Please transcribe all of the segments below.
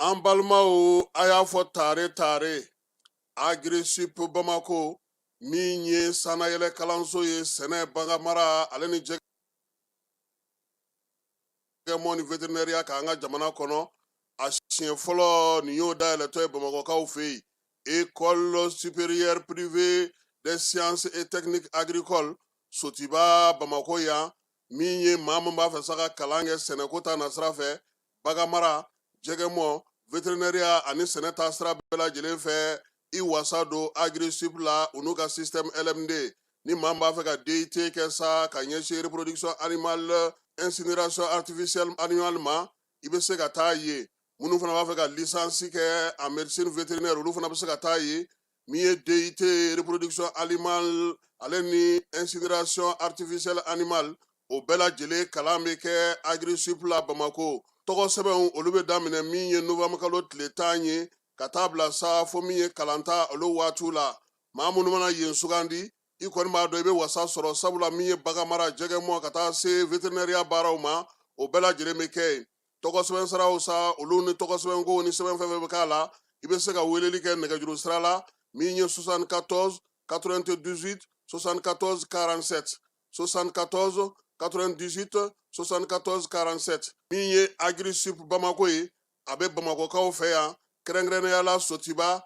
An balimaw a y'a fɔ tare Agri-Sup Bamako min ye sanayɛlɛ kalanso ye sɛnɛ baganmara ale ni jɛgɛmɔ ni vétérinaire k'an ka jamana kɔnɔ a siɲɛ fɔlɔ nin y'o dayɛlɛtɔ ye Bamakɔkaw fɛ yen École supérieure privée des sciences et techniques agricoles Sotiba Bamako yan min ye maa min b'a fɛ sa ka kalan kɛ sɛnɛko ta nasira fɛ baganmara jɛgɛmɔ vétérinaire ani sɛnɛ ta sira bɛɛ lajɛlen fɛ i wasa don Agri-Sup la u n'u ka système LMD ni maa min b'a fɛ ka DUT kɛ sa ka ɲɛsin reproduction animale incinération artificielle animale ma i bɛ se ka taa ye minnu fana b'a fɛ ka licence kɛ en médecine vétérinaire olu fana bɛ se ka taa ye min ye DUT reproduction animale ale ni incinération artificielle animale o bɛɛ lajɛlen kalan bɛ kɛ Agri-Sup la Bamako tɔgɔ sɛbɛnw olu bɛ daminɛ min ye novembre kalo tile 10 ye ka taa bila sa fo min ye kalanta olu waatiw la maa minnu mana yen sugandi i kɔni b'a dɔn i bɛ wasa sɔrɔ sabula min ye baganmara jɛgɛmɔ ka taa se vétérinaire baaraw ma o bɛɛ lajɛlen bɛ kɛ yen tɔgɔ sɛbɛn siraw sa olu ni tɔgɔ sɛbɛn ko ni sɛbɛn fɛn fɛn bɛ k'a la i bɛ se ka weleli kɛ nɛgɛjuru sira la min ye 74 98 74 47 74 98 74 47 min ye Agri-Sup Bamako ye a bɛ Bamakokaw fɛ yan kɛrɛnkɛrɛnnenya la Sotiba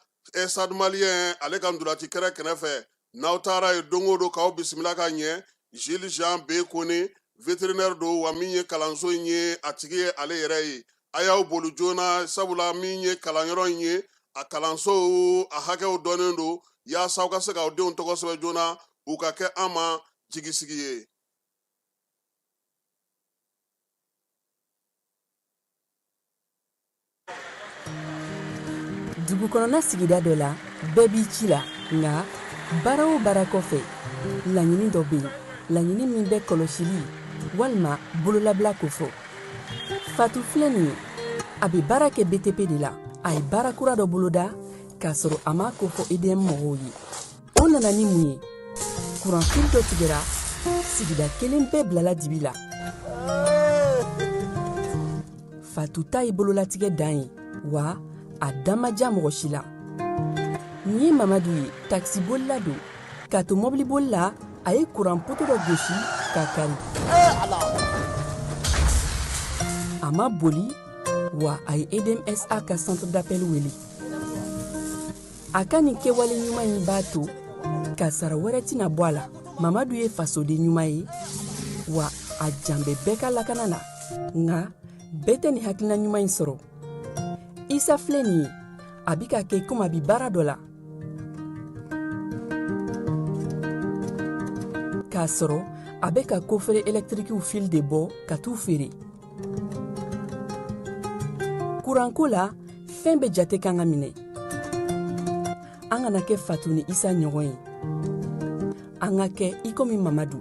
Stade Malien ale ka ndolati kɛrɛ kɛnɛfɛ n'aw taara ye don o don k'aw bisimila ka ɲɛ Jules Jean B Kone vétérinaire don wa min ye kalanso in ye a tigi ye ale yɛrɛ ye a y'aw boli joona sabula min ye kalanyɔrɔ in ye a kalanso a hakɛw dɔnnen don yaasa aw ka se k'aw denw tɔgɔ sɛbɛn joona u ka kɛ an ma jigisigi ye. Dugu kɔnɔna sigida dɔ la bɛɛ b'i ci la nka baara o baara kɔfɛ laɲini dɔ bɛ yen laɲini min bɛ kɔlɔsili walima bololabila ko fɔ Fatu filɛ nin ye a bɛ baara kɛ BTP de la a ye baara kura dɔ boloda k'a sɔrɔ a ma ko fɔ EDM mɔgɔw ye o nana ni mun ye kuran fili dɔ tigɛra sigida kelen bɛɛ bilala dibi la Fatu ta ye bololatigɛ dan ye wa a damaja mɔgɔ si la nin ye Mamadu ye taxibolila don k'a to mɔbiliboli la a ye kuran poto dɔ gosi k'a kari a ma boli wa a ye EDMSA ka centre d'appel wele a ka nin kɛwale ɲuman in b'a to ka sara wɛrɛ tɛna bɔ a la Mamadu ye fasoden ɲuman ye wa a jan bɛ bɛɛ ka lakana na nka bɛɛ tɛ nin hakilina ɲuman in sɔrɔ Isa filɛ nin ye a bi ka kɛ komi a bi baara dɔ la k'a sɔrɔ a bɛ ka kofere électrique fil de bɔ ka t'u feere kuranko la fɛn bɛ jate kan ka minɛ an kana kɛ Fatu ni Isa ɲɔgɔn ye an ka kɛ i komi Mamadu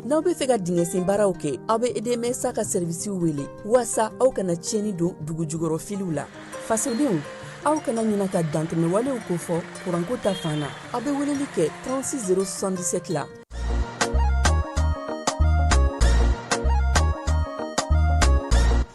n'aw bɛ fɛ ka dingɛsen baaraw kɛ aw bɛ EDMSA ka servisiw wele walasa aw kana tiɲɛni don dugu jukɔrɔ filiw la fasodenw aw kana ɲina ka dantɛmɛwalew ko fɔ kuranko ta fan na aw bɛ weleli kɛ 36 077 la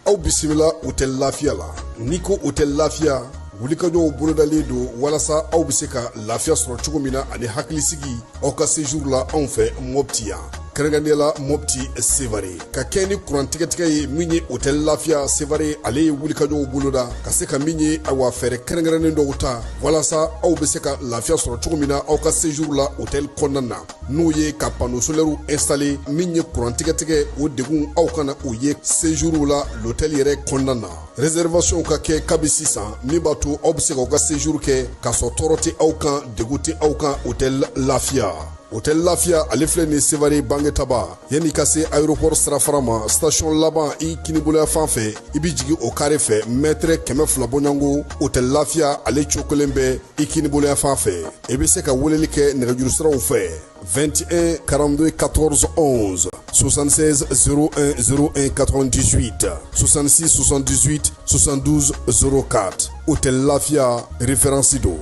aw bisimila hôtel Lafiya la n'i ko hôtel Lafiya wulikajɔw bolodalen don walasa aw bɛ se ka lafiya sɔrɔ cogo min na ani hakilisigi aw ka séjour la anw fɛ Mopti yan kɛrɛnkɛrɛnnenya la Mopti Sevare ka kɛ ni kurantigɛtigɛ ye min ye hôtel Lafiya Sevare ale ye wulikajɔw boloda ka se ka min ye awa fɛɛrɛ kɛrɛnkɛrɛnnen dɔw ta walasa aw bɛ se ka lafiya sɔrɔ cogo min na aw ka séjour la hôtel kɔnɔna na n'o ye ka panneau solaire installé min ye kurantigɛtigɛ o degun aw kana o ye séjour la l'hôtel yɛrɛ kɔnɔna na réservation ka kɛ kabi sisan min b'a to aw bɛ se k'aw ka séjour kɛ k'a sɔrɔ tɔɔrɔ tɛ aw kan degun tɛ aw kan hôtel Lafiya. Hôtel Lafiya ale filɛ nin Sevare Bangetaba yanni ka se aéroport sirafara ma station laban i kiniboloya fan fɛ i bi jigin o carré fɛ mètre 200 bɔɲango Hôtel Lafiya ale cokolen bɛ i kiniboloya fan fɛ i bɛ se ka weleli kɛ nɛgɛjuru siraw fɛ 21 42 14 11 76 01 01 98 66 78 72 04 Hôtel Lafiya référence do.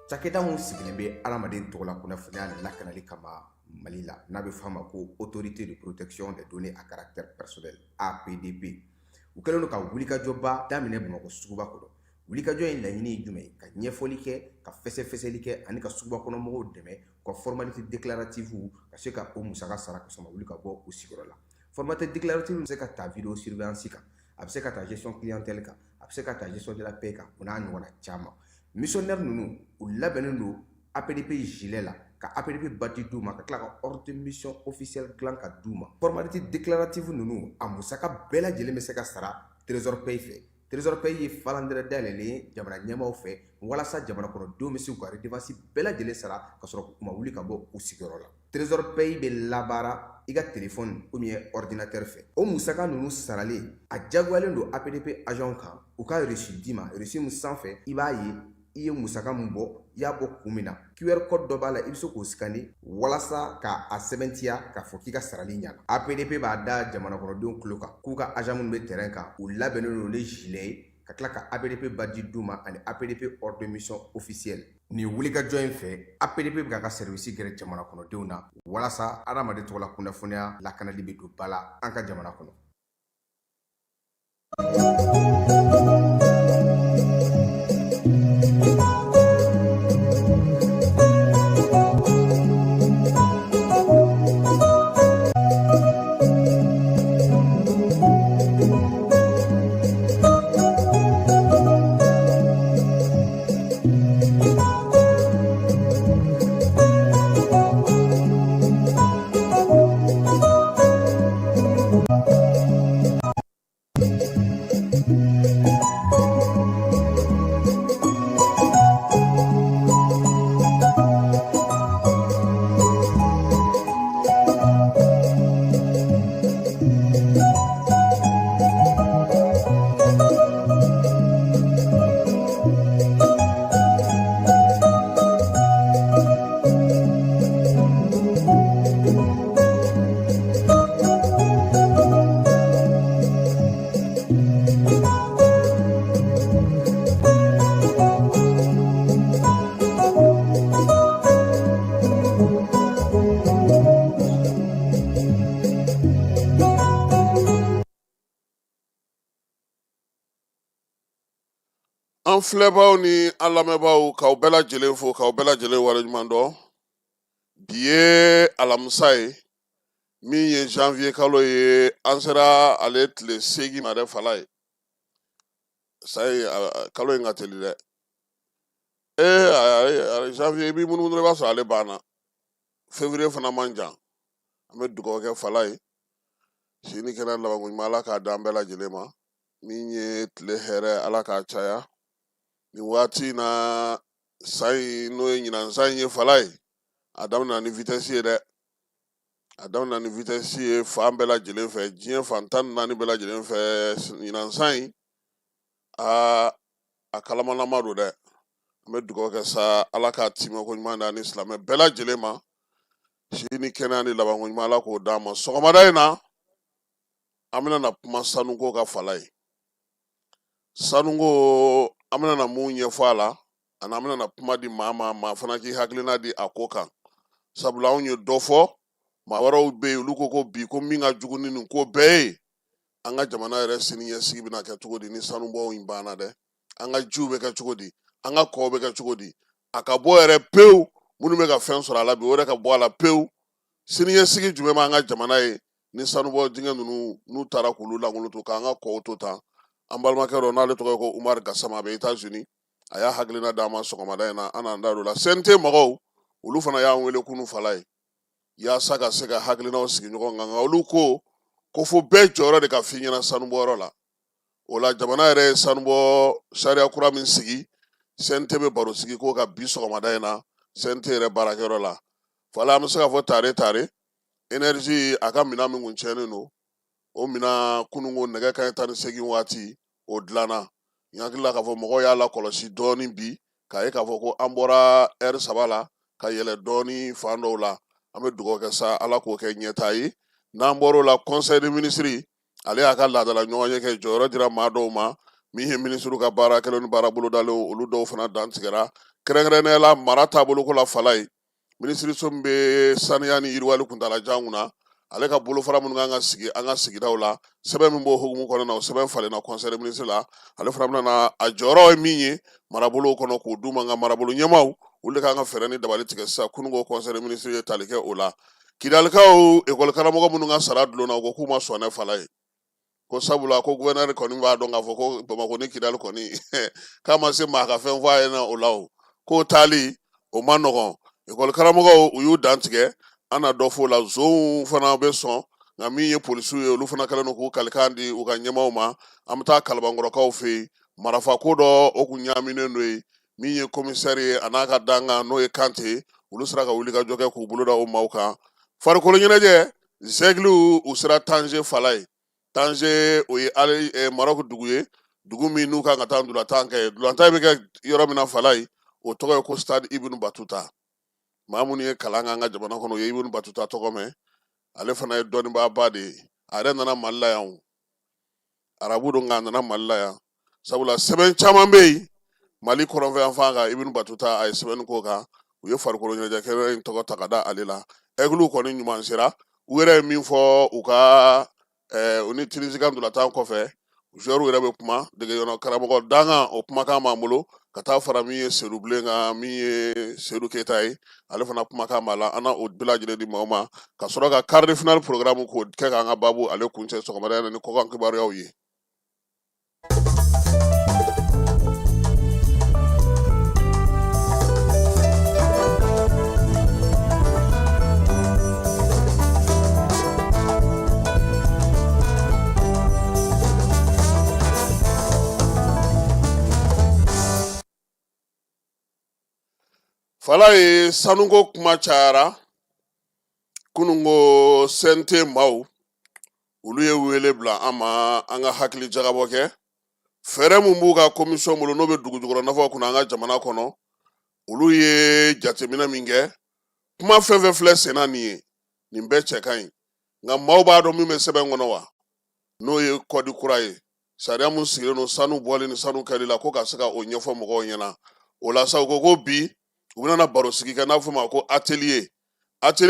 Cakɛda mun sigilen bɛ adamaden tɔgɔ la kunnafoniya lakanali kama Mali la n'a bɛ f'a ma ko autorité de protection des données à caractère personnel APDP u kɛlen don ka wulikajɔba daminɛ Bamakɔ suguba kɔnɔ. Wulikajɔ in laɲini ye jumɛn ye? Ka ɲɛfɔli kɛ, ka fɛsɛfɛsɛli kɛ ani ka suguba kɔnɔ mɔgɔw dɛmɛ ka formalité déclarative ka se ka o musaka sara ka sɔrɔ wuli ka bɔ u sigiyɔrɔ la. Formalité déclarative bɛ se ka ta vidéo surveillance kan, a bɛ se ka ta gestion clientèle kan, a bɛ se ka ta gestion de la paix kan, o n'a ɲɔgɔnna caman. Missionnaire ninnu u labɛnnen don APDP gilet la ka APDP bati d'u ma ka tila ka ordre de mission officielle dilan ka d'u ma. Formalité déclarative ninnu a musaka bɛɛ lajɛlen bɛ se ka sara Trésor Pays fɛ. Trésor Pays ye falandɛrɛ dayɛlɛlen ye jamana ɲɛmaaw fɛ walasa jamana kɔnɔdenw bɛ se k'u ka redevance bɛɛ lajɛlen sara ka sɔrɔ u ma wuli ka bɔ u sigiyɔrɔ la. Trésor Pays bɛ labaara i ka téléphone ou bien ordinateur fɛ. O musaka ninnu saralen a jagoyalen don APDP agent kan u ka reçu d'i ma reçu min sanfɛ i b'a ye i ye musaka mun bɔ i y'a bɔ kun min na QR code dɔ b'a la i bɛ se k'o scanner walasa ka a sɛbɛntiya k'a fɔ k'i ka sarali ɲɛna. APDP b'a da jamana kɔnɔdenw tulo kan k'u ka agent minnu bɛ terrain kan u labɛnnen don ni gilet ye ka tila ka APDP badge d'u ma ani APDP ordre de mission officielle. Nin wulikajɔ in fɛ APDP bɛ k'a ka service gɛrɛ jamana kɔnɔdenw na walasa adamaden tɔgɔ la kunnafoniya lakanali bɛ don ba la an ka jamana kɔnɔ. An filɛbaaw ni an lamɛnbaaw k'aw bɛɛ lajɛlen fo k'aw bɛɛ lajɛlen waleɲuman dɔn. Bi ye alamisa ye min ye janvier kalo ye an sera ale tile 8 ma dɛ fala ye. Sayi kalo in ka teli dɛ. Janvier i b'i munumunu i b'a sɔrɔ ale banna. Février fana man jan. An bɛ dugawu kɛ fala ye. Sini kɛnɛ labankoɲuman Ala k'a d'an bɛɛ lajɛlen ma. Min ye tile hɛrɛ Ala k'a caya. Nin waati na san in n'o ye ɲinan san ye fala ye a daminɛ ni vitesse ye dɛ a daminɛ ni vitesse ye fan bɛɛ lajɛlen fɛ diɲɛ fan 14 bɛɛ lajɛlen fɛ ɲinan san in a kalamanama don dɛ an bɛ dugawu kɛ sa Ala k'a timɛko ɲuman da ni silamɛ bɛɛ lajɛlen ma sini kɛnɛya ni labanko ɲuman Ala k'o d'an ma sɔgɔmada in na an bɛna na kuma sanuko ka fala ye sanuko an bɛna na mun ɲɛfɔ a la ani an bɛna na kuma di maa fana k'i hakilina di a ko kan sabula anw ye dɔ fɔ maa wɛrɛw bɛ yen olu ko bi ko min ka jugu ni nin ko bɛɛ ye an ka jamana yɛrɛ siniɲɛsigi bɛna kɛ cogo di ni sanubɔw in banna dɛ an ka jiw bɛ kɛ cogo di an ka kɔw bɛ kɛ cogo di a ka bɔ yɛrɛ pewu minnu bɛ ka fɛn sɔrɔ a la bi o yɛrɛ ka bɔ a la pewu siniɲɛsigi jumɛn b'an ka jamana ye ni sanubɔ dingɛ ninnu n'u taara k'olu lankolon to k'an ka kɔw to tan an balimakɛ dɔ n'ale tɔgɔ ye ko Umar Gassama a bɛ États-Unis a y'a hakilina d'an ma sɔgɔmada in na an n'an da don la CNT mɔgɔw olu fana y'an wele kunu fala ye yaasa ka se ka hakilinaw sigi ɲɔgɔn kan nka olu ko fo bɛɛ jɔyɔrɔ de ka fi ɲɛna sanubɔyɔrɔ la o la jamana yɛrɛ ye sanubɔ sariya kura min sigi CNT bɛ baro sigi k'o ka bi sɔgɔmada in na CNT yɛrɛ baarakɛyɔrɔ la fala an bɛ se ka fɔ tare énergie a ka minɛn min kun tiɲɛnen don o minɛn kununko nɛgɛ kanɲɛ 18 waati o dilanna n hakili la k'a fɔ mɔgɔw y'a lakɔlɔsi dɔɔnin bi k'a ye k'a fɔ ko an bɔra heure 3 la ka yɛlɛ dɔɔnin fan dɔw la an bɛ dugawu kɛ sa ala k'o kɛ ɲɛta ye n'an bɔr'o la conseil des ministres ale y'a ka laadala ɲɔgɔnye kɛ jɔyɔrɔ dira maa dɔw ma min ye ministre ka baara kɛlen ni baara bolodalen olu dɔw fana dantigɛra kɛrɛnkɛrɛnnenya la mara taabolo ko la fala ye ministre so min bɛ saniya ni yiriwali kuntalajan kunna ale ka bolofara minnu kan ka sigi an ka sigidaw la sɛbɛn min b'o hukumu kɔnɔna o sɛbɛn falenna conseil des ministres la ale fana bɛna a jɔyɔrɔ ye min ye marabolo kɔnɔ k'o d'u ma nka marabolo ɲɛmaw olu de kan ka fɛɛrɛ ni dabali tigɛ sisan kununko conseil des ministres ye tali kɛ o la kidalikaw ekɔli karamɔgɔ minnu ka sara dulonna u ko k'u ma sɔn ne fala ye ko sabula ko gouverneur kɔni b'a dɔn k'a fɔ ko Bamakɔ ni Kidali kɔni k'a ma se maa ka fɛn fɔ a ɲɛna o la o k'o taali o ma nɔgɔn ekɔli karamɔgɔw u y'u dantigɛ an na dɔ fɔ o la zonw fana bɛ sɔn nka min ye polisiw ye olu fana kɛlen don k'u kalikan di u ka ɲɛmaaw ma an bɛ taa kalabankɔrɔkaw fɛ yen marafa ko dɔ o kun ɲaaminen don ye min ye commissaire ye a n'a ka dankan n'o ye Kante olu sera ka wuli ka jɔ kɛ k'u bolo da o maaw kan farikolo ɲɛnajɛ zɛgiliw u sera Tanger fala ye Tanger o ye Maroc dugu ye dugu min n'u kan ka taa ndolantan kɛ ndolantan bɛ kɛ yɔrɔ min na fala ye o tɔgɔ ye ko stade Ibn Batuta maa minnu ye kalan k'an ka jamana kɔnɔ o ye Ibn Batuta tɔgɔ mɛn ale fana ye dɔnnibaaba de ye a yɛrɛ nana Mali la yan arabu don nka a nana Mali la yan sabula sɛbɛn caman bɛ yen Mali kɔrɔnfɛyanfan kan Ibn Batuta a ye sɛbɛnni k'o kan u ye farikolo ɲɛnajɛ kɛnɛ in tɔgɔ ta ka da ale la aigliw kɔni ɲuman sera u yɛrɛ ye min fɔ u ka u ni Tunisie ka ndolantan kɔfɛ joueurs yɛrɛ bɛ kuma degeyɔrɔ karamɔgɔ dangan o kumakan b'an bolo ka taa fara min ye Seydou Bilen kan min ye Seydou Keita ye ale fana kumakan b'a la an na o bɛɛ lajɛlen di maaw ma ka sɔrɔ ka quart de finale programme k'o kɛ k'an ka baabu ale kuncɛ sɔgɔmada in na ni kɔkan kibaruyaw ye. Fala ye sanuko kuma cayara kununko CNT maaw olu ye wele bila an ma an ka hakili jagabɔ kɛ fɛɛrɛ mun b'u ka commission bolo n'o bɛ dugujukɔrɔ nafaw kunna an ka jamana kɔnɔ olu ye jateminɛ min kɛ kuma fɛn fɛn filɛ senna nin ye nin bɛɛ cɛ ka ɲi nka maaw b'a dɔn min bɛ sɛbɛn kɔnɔ wa n'o ye kɔdi kura ye sariya mun sigilen don sanu bɔli ni sanu kɛli la ko ka se ka o ɲɛfɔ mɔgɔw ɲɛna o la sa u ko bi u bɛna baro sigi kɛ n'a fɔ ma ko atelier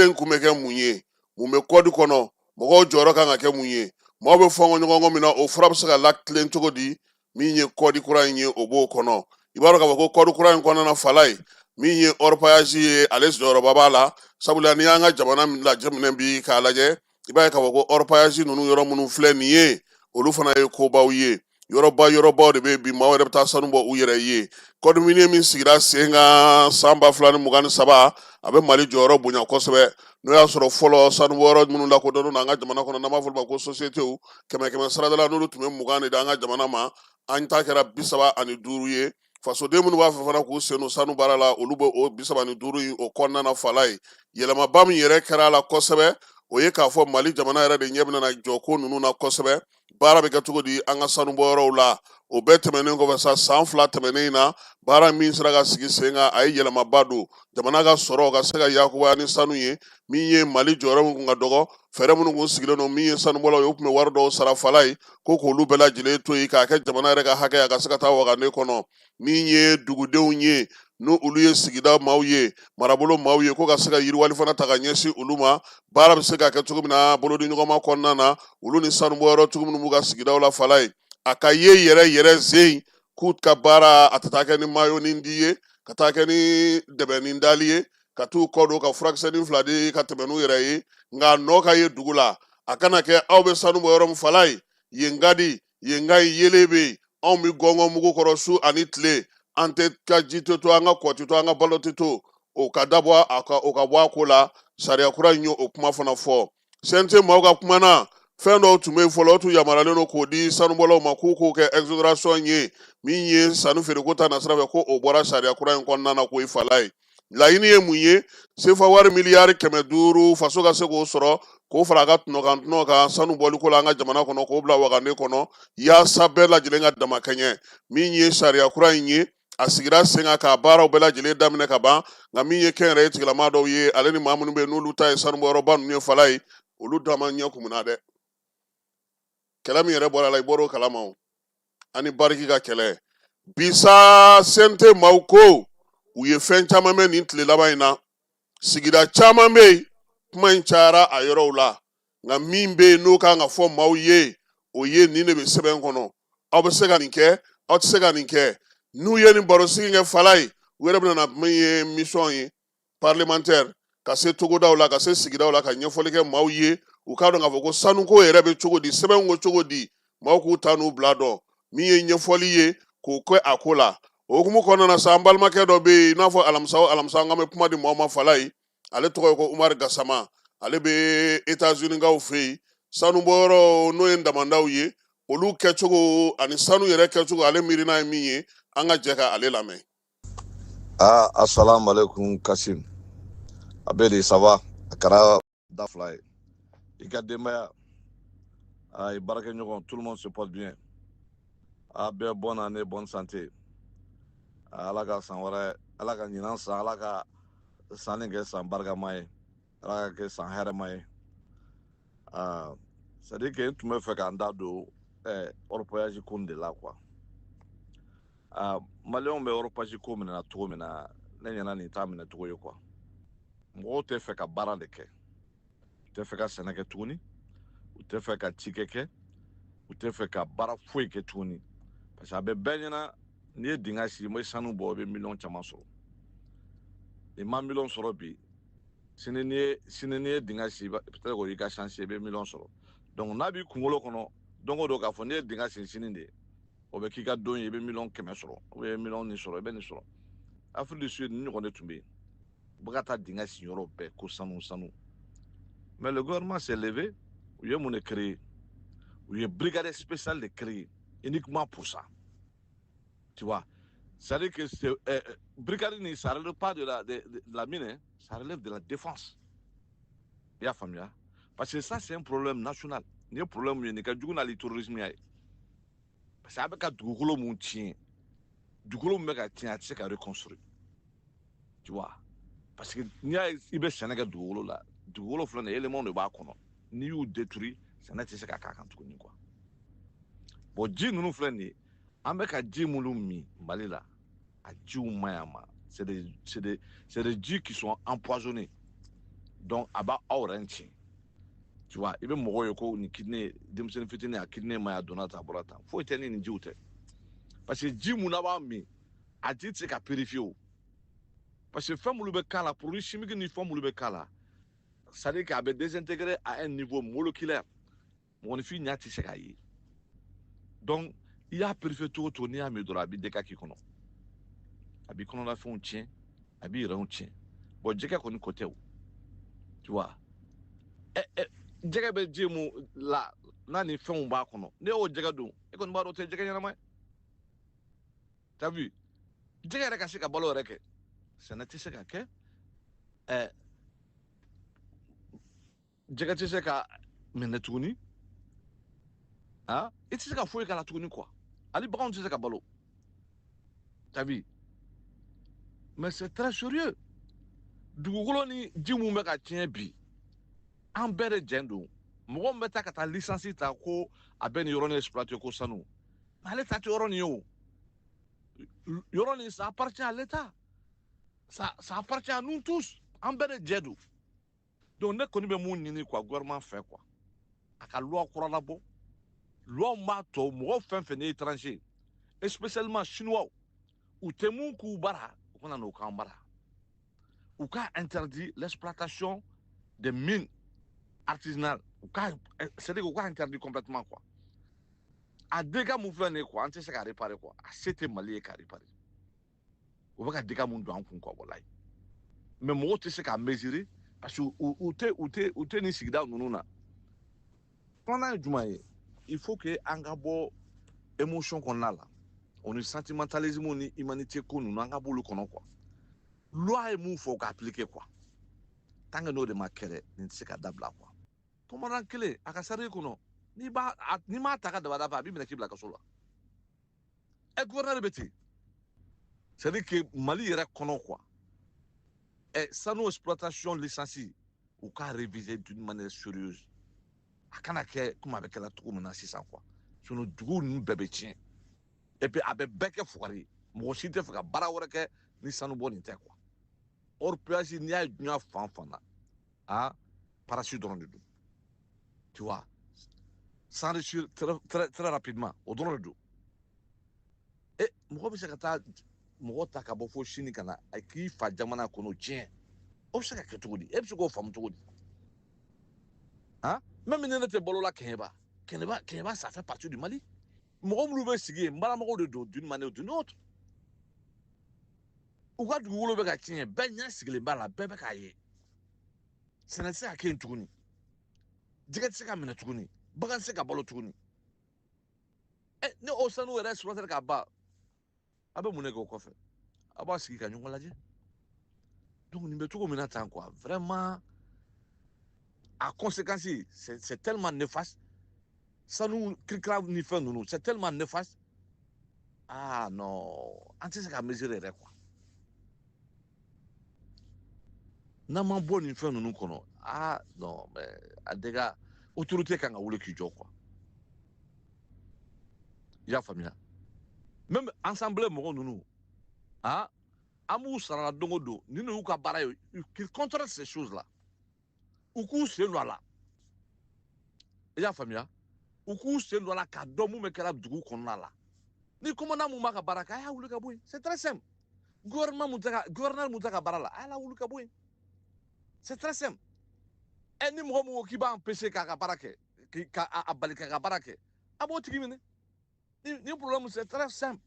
in kun bɛ kɛ mun ye mun bɛ kɔdi kɔnɔ mɔgɔw jɔyɔrɔ kan ka kɛ mun ye maaw bɛ fɔn ɲɔgɔn kɔ min na o fura bɛ se ka latilen cogo di min ye kɔdi kura in ye o b'o kɔnɔ i b'a dɔn k'a fɔ ko kɔdi kura in kɔnɔna fala ye min ye orpaillage ye ale jɔyɔrɔba b'a la sabula n'i y'an ka jamana lajɛminɛ bi k'a lajɛ i b'a ye k'a fɔ ko orpaillage ninnu yɔrɔ minnu filɛ nin ye olu fana ye kobaw ye yɔrɔbaw de bɛ bi maaw yɛrɛ bɛ taa sanu bɔ u yɛrɛ ye kɔdiminiye min sigira sen kan san 2023 a bɛ Mali jɔyɔrɔ bonya kosɛbɛ n'o y'a sɔrɔ fɔlɔ sanubɔyɔrɔ minnu lakodɔnnen don an ka jamana kɔnɔ n'an b'a fɔ ma ko sociétés kɛmɛ saradala n'olu tun bɛ 20 de di an ka jamana ma an ta kɛra 35 ye fasoden minnu b'a fɛ fana k'u sen don sanu baara la olu bɛ o 35 in o kɔnɔna na fala ye yɛlɛmaba min yɛrɛ kɛra a la kosɛbɛ o ye k'a fɔ Mali jamana yɛrɛ de ɲɛ bɛna jɔ ko ninnu na kosɛbɛ baara bɛ kɛ cogo di an ka sanubɔyɔrɔw la o bɛɛ tɛmɛnen kɔfɛ sa san 2 tɛmɛnen in na baara min sera ka sigi sen kan a ye yɛlɛmaba don jamana ka sɔrɔ ka se ka yakubaya ni sanu ye min ye Mali jɔyɔrɔ min kun ka dɔgɔ fɛɛrɛ minnu kun sigilen don min ye sanubɔlaw ye u tun bɛ wari dɔw sara fala ye ko k'olu bɛɛ lajɛlen to yen k'a kɛ jamana yɛrɛ ka hakɛ a ka se ka taa wagane kɔnɔ min ye dugudenw ye n'o olu ye sigida maaw ye marabolo maaw ye ko ka se ka yiriwali fana ta ka ɲɛsin olu ma baara bɛ se ka kɛ cogo min na bolodi ɲɔgɔnma kɔnɔna na olu ni sanubɔyɔrɔ cogo minnu b'u ka sigidaw la fala ye a ka ye yɛrɛ zen k'u ka baara a tɛ taa kɛ ni mayo ni di ye ka taa kɛ ni dɛbɛ ni dali ye ka t'u kɔ don ka furakisɛnin 2 di ka tɛmɛ n'u yɛrɛ ye nka nɔ ka ye dugu la a kana kɛ aw bɛ sanubɔyɔrɔ min fala ye yen ka di yen ka ɲi yelen bɛ yen anw bɛ gɔngɔn mugu kɔrɔ su ani tile an tɛ ka ji tɛ to an ka kɔ tɛ to an ka balo tɛ to o ka dabɔ o ka bɔ a ko la sariya kura in ye o kuma fana fɔ CNT maaw ka kuma na fɛn dɔw tun bɛ fɔlɔ o tun yamaruyalen don k'o di sanubɔlaw ma k'u k'o kɛ exonération ye min ye sanu feereko ta nasira fɛ ko o bɔra sariya kura in kɔnɔna na k'o ye fala ye laɲini ye mun ye sefa wari miliyari 500 faso ka se k'o sɔrɔ k'o fara a ka tɔnɔ kan sanu bɔliko la an ka jamana kɔnɔ k'o bila wagane kɔnɔ yaasa bɛɛ lajɛlen ka damakɛɲɛ min ye sariya kura in ye a sigira sen kan k'a baaraw bɛɛ lajɛlen daminɛ ka ban nka min ye kɛnyɛrɛye tigilama dɔw ye ale ni maa minnu bɛ yen n'olu ta ye sanubɔyɔrɔba ninnu ye fala ye olu dama ɲɛ kumuna dɛ kɛlɛ min yɛrɛ bɔra la i bɔr'o kalama o ani bariki ka kɛlɛ bisa CNT maaw ko u ye fɛn caman mɛn nin tile laban in na sigida caman bɛ yen kuma in cayara a yɔrɔw la nka min bɛ yen n'o kan ka fɔ maaw ye o ye nin de bɛ sɛbɛn kɔnɔ aw bɛ se ka nin kɛ aw tɛ se ka nin kɛ n'u ye nin barosigi kɛ fala ye u yɛrɛ bɛna na min ye mission ye parlementaire ka se togodaw la ka se sigidaw la ka ɲɛfɔli kɛ maaw ye u k'a dɔn k'a fɔ ko sanuko yɛrɛ bɛ cogo di sɛbɛn ko cogo di maaw k'u ta n'u bila dɔn min ye ɲɛfɔli ye k'o kɛ a ko la o hukumu kɔnɔna na sa an balimakɛ dɔ bɛ yen i n'a fɔ alamisa o alamisa an ka bɛ kuma di maaw ma fala ye ale tɔgɔ ye ko Umar Gasama ale bɛ États-Unis kaw fɛ yen sanubɔyɔrɔ n'o ye damandaw ye olu kɛcogo ani sanu yɛrɛ kɛcogo ale miirina ye min ye an ka jɛ ka ale lamɛn. Assalamu alaikum Kasim. Abeli ça va? Akara da fly. I ka denbaya. I baraka ɲɔgɔn, tout le monde se porte bien. Bɛɛ bonne année, bonne santé. Ala ka san wɛrɛ, Ala ka ɲinan san, Ala ka sanni kɛ san barikama ye. Ala ka kɛ san hɛrɛma ye. C'est-à-dire que n tun bɛ fɛ k'an da don européage ko de la quoi. Maliyɛnw bɛ européage ko minɛ cogo min na ne ɲɛna nin t'a minɛ cogo ye quoi. Mɔgɔw tɛ fɛ ka baara de kɛ, u tɛ fɛ ka sɛnɛ kɛ tuguni, u tɛ fɛ ka cikɛ kɛ, u tɛ fɛ ka baara foyi kɛ tuguni parce que a bɛ bɛɛ ɲɛna n'i ye dingɛ sen i bɛ sanu bɔ i bɛ miliyɔn caman sɔrɔ i ma miliyɔn sɔrɔ bi sini n'i ye dingɛ sen peut-être o y'i ka chance i bɛ miliyɔn sɔrɔ donc n'a b'i kunkolo kɔnɔ don o don k'a fɔ n'i ye dingɛ sen sini de o bɛ k'i ka don ye i bɛ miliyɔn 100 sɔrɔ ou bien miliyɔn nin sɔrɔ i bɛ nin sɔrɔ Afrique du Sud nin ɲɔgɔn de tun bɛ yen u bɛ ka taa dingɛ sen yɔrɔ bɛɛ ko sanu mais le gouvernement s'est levé u ye mun de créer u ye brigade spéciale de créer uniquement pour ça tu vois c'est-à-dire que brigade ni ça relève pas de la mine ça relève de la défense i y'a faamuya parce que ça c'est un problème national ni ye problème min ye nin ka jugu n'ale terrorisme ya ye parce que a bɛ ka dugukolo mun tiɲɛ dugukolo min bɛ ka tiɲɛ a tɛ se ka reconstruire tu vois parce que n'i y'a ye i bɛ sɛnɛ kɛ dugukolo la dugukolo filɛ nin ye élément de b'a kɔnɔ n'i y'u détruire sɛnɛ tɛ se ka k'a kan tuguni quoi bon ji ninnu filɛ nin ye an bɛ ka ji minnu min Mali la a jiw man ɲi a ma c'est des ji qui sont empoisonnés donc a b'a aw yɛrɛ tiɲɛ tu vois i bɛ mɔgɔw ye ko nin kidney denmisɛnnin fitinin a kidney man ɲi a donna tan a bɔra tan foyi tɛ ni nin jiw tɛ parce que ji mun na b'a min a ji tɛ se ka purifier o parce que fɛn minnu bɛ k'a la produit chimique ni fɛn minnu bɛ k'a la c'est-à-dire qu'à bɛ désintégrer à un niveau moléculaire mɔgɔninfin ɲɛ tɛ se k'a ye donc i y'a purifier cogo o cogo n'i y'a min dɔrɔn a bɛ dégâts k'i kɔnɔ a b'i kɔnɔnafɛnw tiɲɛ a b'i yɛrɛw tiɲɛ bon jɛgɛ kɔni ko tɛ o tu vois jɛgɛ bɛ ji mun la n'a ni fɛnw b'a kɔnɔ n'i y'o jɛgɛ dun e kɔni b'a dɔn o tɛ jɛgɛ ɲɛnama ye t'as vu jɛgɛ yɛrɛ ka se ka balo yɛrɛ kɛ sɛnɛ tɛ se ka kɛ jɛgɛ tɛ se ka minɛ tuguni i tɛ se ka foyi k'a la tuguni quoi hali baganw tɛ se ka balo t'as vu mais c'est très sérieux dugukolo ni ji mun bɛ ka tiɲɛ bi an bɛɛ de jɛn don mɔgɔ min bɛ taa ka taa licence ta ko a bɛ nin yɔrɔ nin exploiter ko sanu mais ale ta tɛ yɔrɔ nin ye o yɔrɔ nin ça appartient à l'État ça appartient à nous tous an bɛɛ de jɛ don donc ne kɔni bɛ mun ɲini quoi gouvernement fɛ quoi a ka loi kura labɔ loi min b'a to mɔgɔ fɛn fɛn ye étranger et spécialement chinois u tɛ mun k'u bara u kana n'o k'an bara u ka interdit l'exploitation des mines artisanales c'est-à-dire u ka interdit complètement quoi a dégâts mun filɛ nin ye quoi an tɛ se ka réparer quoi a se tɛ Mali ye ka réparer u bɛ ka dégâts mun don an kun quoi walayi mais mɔgɔw tɛ se k'a mesurer parce que u tɛ nin sigida ninnu na. Filanan ye jumɛn ye? Il faut que an ka bɔ émotion kɔnɔna la, o ni sentimentalisme ni humanité ko ninnu an ka b'olu kɔnɔ quoi. Loi ye mun fɔ o ka appliquer quoi. Tant que n'o de ma kɛ dɛ, nin tɛ se ka dabila quoi. Tɔmɔdan kelen a ka sari kɔnɔ n'i m'a ta ka dabada fɛ a b'i minɛ k'i bila kaso la. Gouverneur bɛ ten. C'est-à-dire que Mali yɛrɛ kɔnɔ quoi. Sanu exploitation licence u k'a réviser d'une manière sérieuse. A kana kɛ comme a bɛ kɛla cogo min na sisan quoi. Sinon dugu ninnu bɛɛ bɛ tiɲɛ. Et puis a bɛ bɛɛ kɛ fugari ye. Mɔgɔ si tɛ fɛ ka baara wɛrɛ kɛ ni sanu bɔ nin tɛ quoi. Or péage n'i y'a ye diɲɛ fan fan na, parachute dɔrɔn de don. Tu vois, s'enrichir très rapidement o dɔrɔn de don. Mɔgɔ bɛ se ka taa mɔgɔ ta ka bɔ fo sini ka na k'i fa jamana kɔnɔ tiɲɛ. O bɛ se ka kɛ cogo di? E bɛ se k'o faamu cogo di? Même ni ne tɛ balola Kɛɲɛba ça fait partie du Mali. Mɔgɔ minnu bɛ sigi yen mbaramɔgɔw de don d'une manière ou d'une autre. U ka dugukolo bɛ ka tiɲɛ bɛɛ ɲɛ sigilen b'a la bɛɛ bɛ k'a ye. Sɛnɛ tɛ se ka kɛ yen tuguni. Jɛgɛ tɛ se ka minɛ tuguni. Bagan tɛ se ka balo tuguni. Ni o sanu yɛrɛ exploiter ka ban a bɛ mun de kɛ o kɔfɛ? A b'a sigi ka ɲɔgɔn lajɛ. Donc nin bɛ cogo min na tan quoi, vraiment a conséquence c'est tellement néfaste. Sanu kirikira ni fɛn ninnu c'est tellement néfaste. Non, an tɛ se ka mesurer yɛrɛ quoi. N'an m'an bɔ nin fɛn ninnu kɔnɔ, non mais a dégâts autorité kan ka wuli k'i jɔ quoi. I y'a faamuya? Même ensemble mɔgɔ ninnu, an b'u sarala don o don ni n'u ka baara ye qu'ils contrôlent ces choses là. U k'u sen don a la. I y'a faamuya? U k'u sen don a la k'a dɔn mun bɛ kɛra dugu kɔnɔna la. Ni commandant mun b'a ka baara kɛ a y'a wuli ka bɔ yen. C'est très simple. Gouverneur mun tɛ ka baara la a y'a wuli ka bɔ yen. C'est très simple. Ni mɔgɔ mun ko k'i b'a empêcher k'a ka baara kɛ, k'a bali k'a ka baara kɛ, a b'o tigi minɛ. Ni problème c'est très simple.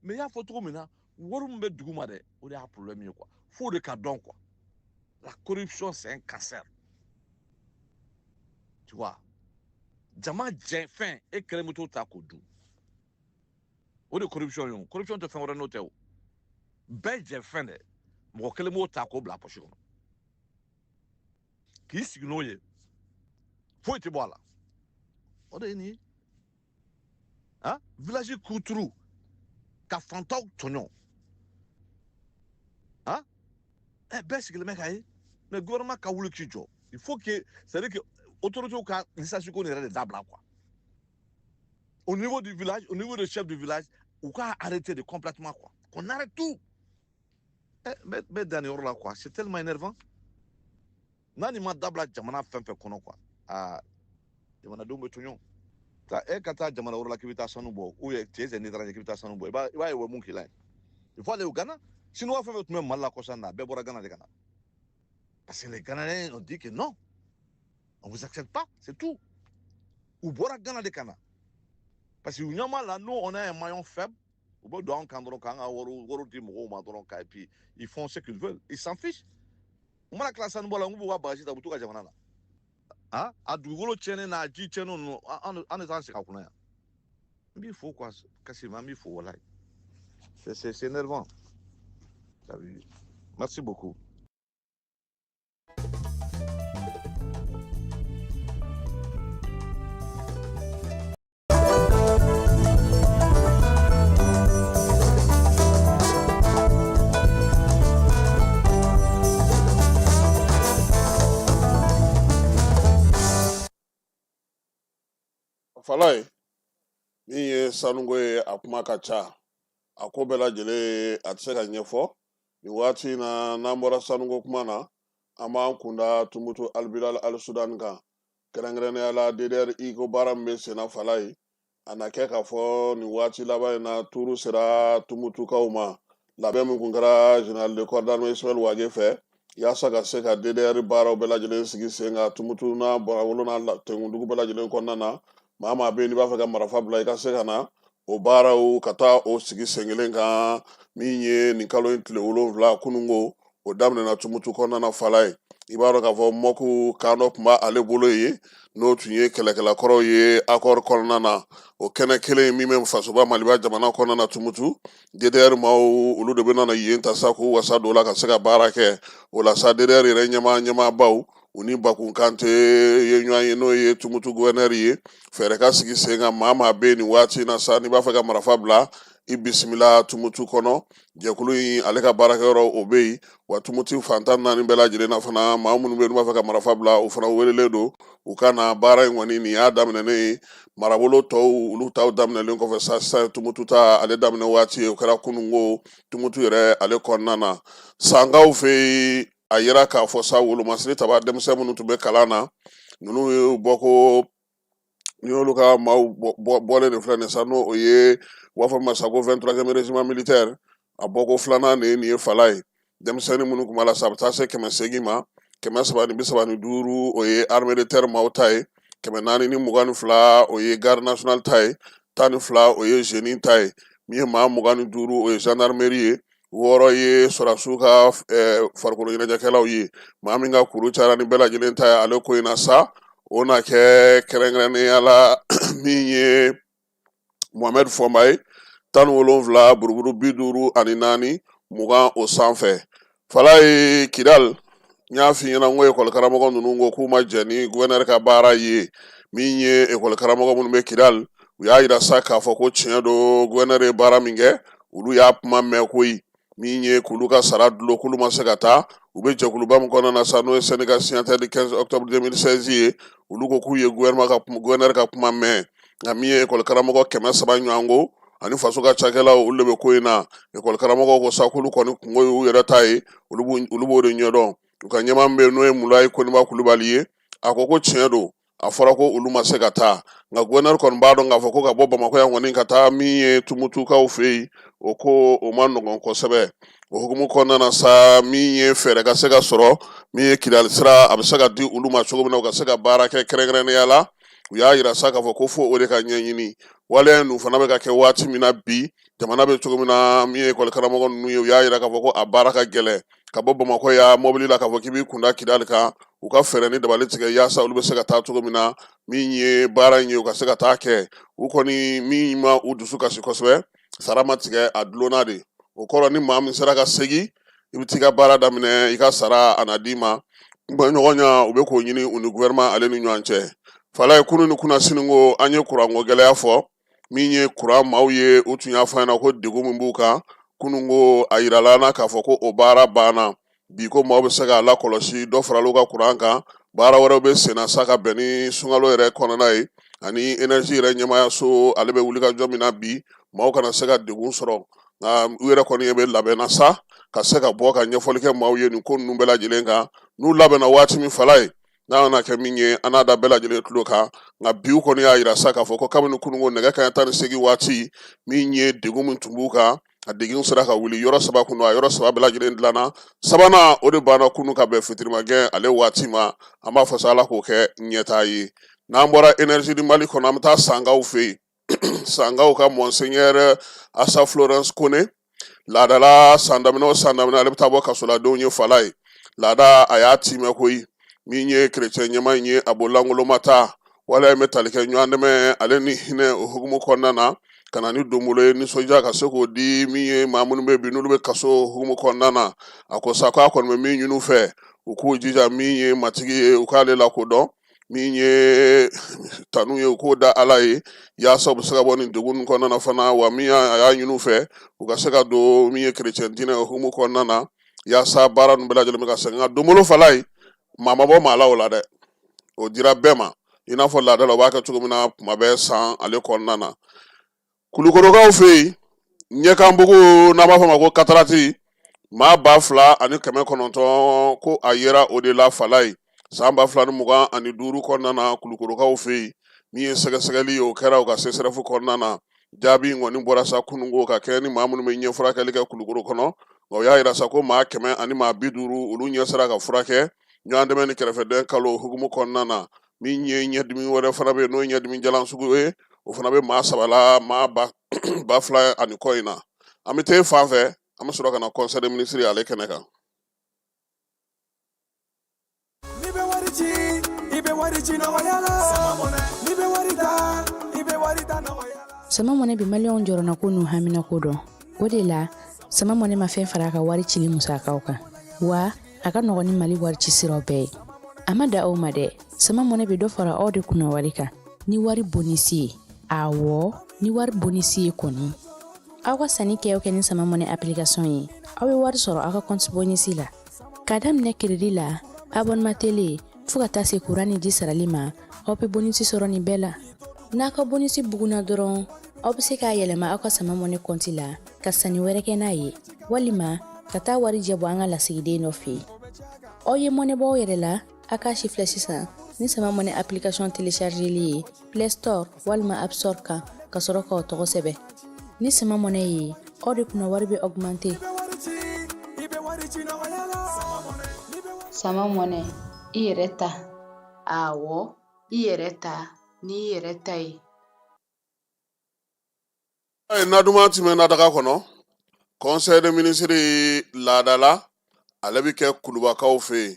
Mais i y'a fɔ cogo min na, wari min bɛ dugu ma dɛ, o de y'a problème ye quoi. F'o de ka dɔn quoi. La corruption c'est un cancer. Tu vois? Jama jɛnfɛn e kɛlen bɛ t'o ta k'o dun. O de corruption ye o. Corruption tɛ fɛn wɛrɛ n'o tɛ o. Bɛɛ jɛnfɛn dɛ, mɔgɔ kelen b'o ta k'o bila a poche kɔnɔ. K'i sigi n'o ye, foyi tɛ bɔ a la. O de ye nin ye. Village kuturu ka fantanw tɔɲɔ. Bɛɛ sigilen bɛ k'a ye. Mais gouvernement ka wuli k'i jɔ. Il faut que, c'est-à-dire que autorités ka licence ko nin yɛrɛ de dabila quoi. Au niveau du village, au niveau du chef du village, ou qu'à arrêter de complètement quoi. Qu'on arrête tout. Mais dans yɔrɔ la quoi, c'est tellement énervant. N'a ni ma dabila jamana fɛn fɛn kɔnɔ quoi. Jamanadenw bɛ tɔɲɔ. Ka taa jamana wɛrɛ la k'i bɛ taa sanu bɔ, ou bien cɛ ni taara k'i bɛ taa sanu bɔ, i b'a ye o ye mun k'i la. Il faut aller au Ghana. Chinois fɛn fɛn tun bɛ Mali la kɔsan na, a bɛɛ bɔra Ghana de ka na. Parce que les Ghanaiens ont dit que non, on ne vous accepte pas, c'est tout. Ou bɔra Ghana de ka na. Parce que ɲama la, nous on a un maillon faible. U bɛ don an kan dɔrɔn k'an ka wariw di mɔgɔw ma dɔrɔn et puis ils font ce qu'ils veulent. Ils s'en fichent. U mana tila sanu bɔ la, u b'u ka bagaji ta u bɛ t'u ka jamana na. A dugukolo tiɲɛnen n'a ji tiɲɛnen ninnu an de t'an sigi a kunna yan. N b'i fo quoi, Kassim, an b'i fo walahi. C'est énervant. Merci beaucoup. Falaye min ye sanuko ye a kuma ka ca a ko bɛɛ lajɛlen a tɛ se ka ɲɛfɔ nin waati na n'an bɔra sanuko kuma na an b'an kunda Tumutu Al-Bilal Al-Sudani kan kɛrɛnkɛrɛnnenya la DDR ko baara min bɛ senna Falaye a na kɛ k'a fɔ nin waati laban in na tuuru sera Tumutukaw ma labɛn min tun kɛra général de corps d'armée Ismaël Wage fɛ yaasa ka se ka DDR baaraw bɛɛ lajɛlen sigi sen kan Tumutu n'a Bɔrɔwolo n'a Tɛnkundugu bɛɛ lajɛlen kɔnɔna na maa bɛ yen n'i b'a fɛ ka marifa bila i ka se ka na o baaraw ka taa o sigi sen kelen kan min ye nin kalo in tile 7 kununko o daminɛna Tumutu kɔnɔna na Falaye i b'a dɔn k'a fɔ mɔku kan dɔ tun b'a ale bolo ye n'o tun ye kɛlɛkɛlakɔrɔw ye akɔri kɔnɔna na o kɛnɛ kelen min bɛ fasoba maliba jamana kɔnɔna na tumutu DDR maaw olu de bɛ nana yen ta sa k'u wasa don la ka se ka baara kɛ o la sa DDR yɛrɛ ɲɛmaabaw u ni Bakun Kante ye ɲɔgɔn ye n'o ye tumutu gouverneur ye fɛɛrɛ ka sigi sen kan maa bɛ yen nin waati in na sa n'i b'a fɛ ka marifa bila i bisimila tumutu kɔnɔ jɛkulu in ale ka baarakɛyɔrɔ o bɛ yen wa tumutu fantan naani bɛɛ lajɛlen na fana maa minnu bɛ yen n'u b'a fɛ ka marifa bila o fana welelen don u ka na baara in kɔni nin y'a daminɛnen ye marabolo tɔw olu taw daminɛlen kɔfɛ sa sisan tumutu ta ale daminɛ waati ye o kɛra kununko tumutu yɛrɛ ale kɔnɔna na sankaw fɛ yen a yera k'a fɔ sa wolomasiri taba denmisɛn minnu tun bɛ kalan na ninnu ye bɔ ko ni y'olu ka maaw bɔlen de filɛ nin sa n'o o ye u b'a fɔ ma sa ko 23e régiment militaire a bɔko filanan de ye nin ye fala ye denmisɛnnin minnu tun b'a la sa a bɛ taa se 800 ma 335 o ye armée de terre maaw ta ye 422 o ye garde nationale ta ye 12 o ye génie ta ye min ye maa 25 o ye gendarmerie ye 6 ye sɔrasiw ka farikolo ɲɛnajɛkɛlaw ye maa min ka kuru cayara ni bɛɛ lajɛlen ta ye ale ko in na sa o na kɛ kɛrɛnkɛrɛnnenya la min ye Mohamed Fɔnba ye 17 buruburu 54 20 o sanfɛ fala ye Kidal n y'a f'i ɲɛna n ko ekɔli karamɔgɔ ninnu ko k'u ma jɛ ni gouverneur ka baara ye min ye ekɔli karamɔgɔ minnu bɛ Kidal u y'a yira sa k'a fɔ ko tiɲɛ don gouverneur ye baara min kɛ olu y'a kuma mɛn koyi min ye k'olu ka sara dulon k'olu ma se ka taa u bɛ jɛkuluba min kɔnɔna na sa n'o ye syndicat signataire du 15 octobre 2016 ye olu ko k'u ye gouverneur ka kuma mɛn nka min ye ekɔli karamɔgɔ 300 ɲɔgɔn ko ani faso ka cakɛlaw olu de bɛ ko in na ekɔli karamɔgɔw ko sa k'olu kɔni kungo y'u yɛrɛ ta ye olu b'o de ɲɛdɔn u ka ɲɛmaa min bɛ yen n'o ye Mulayi Koniba Kulubali ye a ko tiɲɛ don a fɔra ko olu ma se ka taa nka gouverneur kɔni b'a dɔn k'a fɔ ko ka bɔ Bamakɔ yan kɔni ka taa min ye tumutukaw fɛ yen o ko o ma nɔgɔn kosɛbɛ o hukumu kɔnɔna na sa min ye fɛɛrɛ ka se ka sɔrɔ min ye Kidali sira a bɛ se ka di olu ma cogo min na u ka se ka baara kɛ kɛrɛnkɛrɛnnenya la u y'a yira sa k'a fɔ ko fo o de ka ɲɛɲini waleya ninnu fana bɛ ka kɛ waati min na bi jamana bɛ cogo min na min ye ekɔli karamɔgɔ ninnu ye u y'a yira k'a fɔ ko a baara ka gɛlɛn ka bɔ Bamakɔ ya mobili la k'a fɔ k'i b'i kunda Kidali kan u ka fɛɛrɛ ni dabali tigɛ yaasa olu bɛ se ka taa cogo min na min ye baara in ye u ka se ka taa kɛ u kɔni min ma u dusu kasi kosɛbɛ sara ma tigɛ a dulonna de o kɔrɔ ni maa min sera ka segin i bɛ t'i ka baara daminɛ i ka sara a na d'i ma ɲɔgɔn ɲa u bɛ k'o ɲini u ni gouvernement ale ni ɲɔgɔn cɛ fala ye kunun ni kunna sini ko an ye kuranko gɛlɛya fɔ min ye kuran maaw ye u tun y'a fɔ ɲɛna ko degun min b'u kan kunun ko a yirala na k'a fɔ ko o baara banna bi ko maaw bɛ se k'a lakɔlɔsi dɔ farala u ka kuran kan baara wɛrɛw bɛ sen na sa ka bɛn ni sunkalo yɛrɛ kɔnɔna ye ani énergie yɛrɛ ɲɛmaayaso ale bɛ wuli ka jɔ min na bi maaw kana se ka degun sɔrɔ nka u yɛrɛ kɔni bɛ labɛnna sa ka se ka bɔ ka ɲɛfɔli kɛ maaw ye nin ko ninnu bɛɛ lajɛlen kan n'u labɛnna waati min fala ye n'a nana kɛ min ye an n'a da bɛɛ lajɛlen tulo kan nka bi u kɔni y'a yira sa k'a fɔ ko kabini kununko nɛgɛ kanɲɛ 18 waati min ye degun min tun b'u kan a degun sera ka wuli yɔrɔ 3 kun don a yɔrɔ 3 bɛɛ lajɛlen dilanna sabanan o de banna kunun ka bɛn fitirimagɛn ale waati ma an b'a fɔ sa ala k'o kɛ ɲɛtaa ye n'an bɔra énergie di Mali kɔnɔ an bɛ taa sangaw fɛ yen sangaw ka monseigneur Asa Florence Kone laadala san daminɛ o san daminɛ ale bɛ taa bɔ kasoladenw ye fala ye laada a y'a timɛ koyi min ye chrétien ɲɛma in ye a bolangoloma ta wala bɛ tali kɛ ɲɔgɔn dɛmɛ ale ni hinɛ o hukumu kɔnɔna na ka na ni donbolo ye nisɔndiya ka se k'o di min ye maa minnu bɛ bi n'olu bɛ kaso hukumu kɔnɔna na a ko sa k'a kɔni bɛ min ɲini u fɛ u k'u jija min ye matigi ye u k'ale lakodɔn min ye tanu ye u k'o da ala ye yaasa u bɛ se ka bɔ nin degun kɔnɔna na fana wa min a y'a ɲini u fɛ u ka se ka don min ye chrétien diinɛ o hukumu kɔnɔna na yaasa baara ninnu bɛɛ lajɛlen bɛ ka segin nka donbolo fala ye maa ma bɔ maa la o la dɛ o dira bɛɛ ma i n'a fɔ laada la u b'a kɛ cogo min na kuma bɛɛ san ale kɔnɔna na kulukorokaw fɛ yen ɲɛkanbugu n'an b'a fɔ ma ko katarati maa 2,900 ko a yera o de la fala ye san 2025 kɔnɔna na kulukorokaw fɛ yen min ye sɛgɛsɛgɛli o kɛra u ka CSRF kɔnɔna na jaabi kɔni bɔra sa kununko ka kɛ ni maa minnu bɛ ɲɛ furakɛli kɛ kulukoro kɔnɔ o y'a yira sa ko maa 100 ani maa 50 olu ɲɛ sera ka furakɛ ɲɔgɔn dɛmɛ ni kɛrɛfɛdɛn kalo hukumu kɔnɔna na min ye ɲɛdimi wɛrɛ fana bɛ yen n'o ye ɲɛdimi jalan sugu ye o fana bɛ maa 3 la maa 2,000 ani kɔ in na an bɛ taa e fan fɛ an bɛ sɔrɔ ka na conseil des ministres ale kɛnɛ kan sama mɔnɛ bi maliyɔn jɔrɔna ko n'u hamina ko dɔn o de la sama mɔnɛ ma fɛn fara a ka wari cili musakaw kan wa a ka nɔgɔn ni mali wari ci siraw bɛɛ ye a ma da aw ma dɛ sama mɔnɛ bi dɔ fara aw de kunna wari kan ni wari bonisi ye awɔ ni wari bonisi ye kɔni aw ka sanni kɛ ni sama mɔnɛ application ye aw bɛ wari sɔrɔ aw ka compte bonisi la ka daminɛ crédit la abonnement télé fo ka taa se courant ni ji sarali ma aw bɛ bonisi sɔrɔ nin bɛɛ la n'a ka bonisi buguna dɔrɔn aw bɛ se k'a yɛlɛma aw ka sama mɔnɛ compte la ka sanni wɛrɛ kɛ n'a ye walima ka taa wari jɛbɔ an ka lasigiden dɔ fɛ yen aw ye mɔnɛ bɔ aw yɛrɛ la a k'a si filɛ sisan ni sama mɔnɛ application téléchargeli ye Play Store walima App Store kan ka sɔrɔ k'aw tɔgɔ sɛbɛn ni sama mɔnɛ ye aw de kunna wari bɛ augmenter sama mɔnɛ i yɛrɛ ta awɔ i yɛrɛ ta ni i yɛrɛ ta ye Naduma tɛmɛ na daga kɔnɔ conseil des ministres laadala ale bɛ kɛ kulubakaw fɛ yen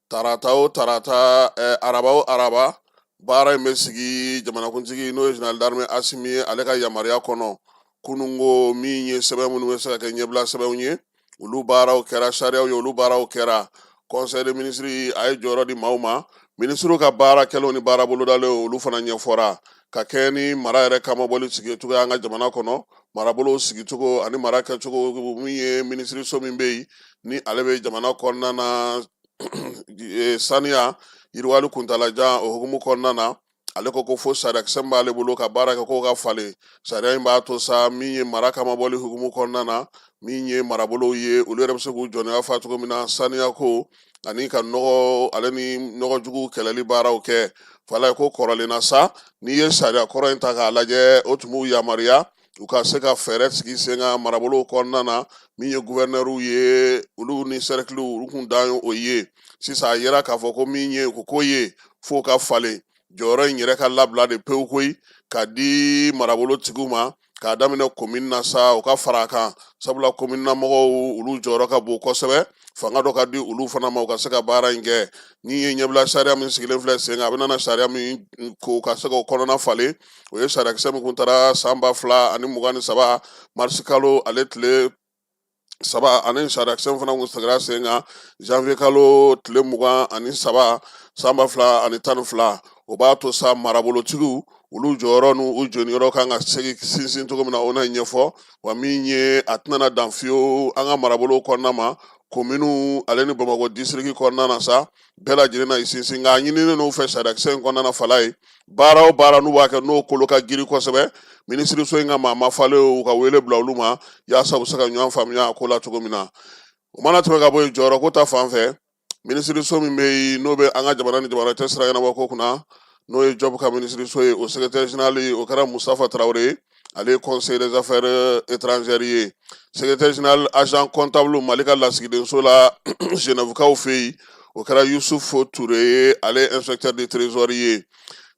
tarata o tarata araba o araba baara in bɛ sigi jamanakuntigi n'o ye général d'armée Asimi ye ale ka yamaruya kɔnɔ kunungo min ye sɛbɛn minnu bɛ se ka kɛ ɲɛbila sɛbɛnw ye olu baaraw kɛra sariyaw ye olu baaraw kɛra conseil des ministres a ye jɔyɔrɔ di maaw ma ministres ka baara kɛlenw ni baara bolodalen olu fana ɲɛfɔra ka kɛ ni mara yɛrɛ kamabɔli sigicogo an ka jamana kɔnɔ marabolo sigicogo ani mara kɛcogo min ye ministeriso min bɛ yen ni ale bɛ jamana kɔnɔna na saniya yiriwali kuntalajan o hukumu kɔnɔna na ale ko fo sariyakisɛ min b'ale bolo ka baara kɛ k'o ka falen sariya in b'a to sa min ye mara kamabɔli hukumu kɔnɔna na min ye marabolow ye olu yɛrɛ bɛ se k'u jɔnya fa cogo min na saniya ko ani ka nɔgɔ ale ni nɔgɔjugu kɛlɛli baaraw kɛ fala ko kɔrɔlen na sa n'i ye sariya kɔrɔ in ta k'a lajɛ o tun b'u yamaruya u ka se ka fɛɛrɛ sigi sen kan marabolow kɔnɔna na min ye gouverneur ye olu ni cercle olu kun dan o ye sisan a yera k'a fɔ ko min ye ko ye fo ka falen jɔyɔrɔ in yɛrɛ ka labila de pewu koyi ka di marabolotigiw ma k'a daminɛ commune na sa u ka fara kan sabula commune na mɔgɔw olu jɔyɔrɔ ka bon kosɛbɛ fanga dɔ ka di olu fana ma u ka se ka baara in kɛ ni ye ɲɛbila sariya min sigilen filɛ sen kan a bɛ na sariya min ko ka se ka kɔnɔna falen o ye sariyakisɛ min kun taara san 2023 marisi kalo ale tile 3 ani sariyakisɛ fana kun sigira sen kan janvier kalo tile 23 san 2012 o b'a to sa marabolotigiw olu jɔyɔrɔ n'u jɔniyɔrɔ kan ka sinsin cogo min na o na ɲɛfɔ wa min ye a tɛna dan fiyewu an ka marabolo kɔnɔna ma kominiw ale ni Bamakɔ district kɔnɔna na sa bɛɛ lajɛlen na i sinsin nka a ɲininen n'u fɛ sariyakisɛ in kɔnɔna na fala ye baara o baara n'u b'a kɛ n'o kolo ka giri kosɛbɛ minisiriso in ka maa ma falen u ka wele bila olu ma yaasa u bɛ se ka ɲɔgɔn faamuya a ko la cogo min na o mana tɛmɛ ka bɔ yen jɔyɔrɔ ko ta fan fɛ minisiriso min bɛ yen n'o bɛ an ka jamana ni jamana tɛ sira ɲɛnabɔ ko kunna n'o ye job ka minisiriso ye o secrétaire général o kɛra Mustafa Traoré ale ye conseil des affaires étrangères ye secrétaire général agent comptable Mali ka lasigidenso la Genèvekaw fɛ yen o kɛra Yusufu Touré ye ale ye inspecteur de trésorerie ye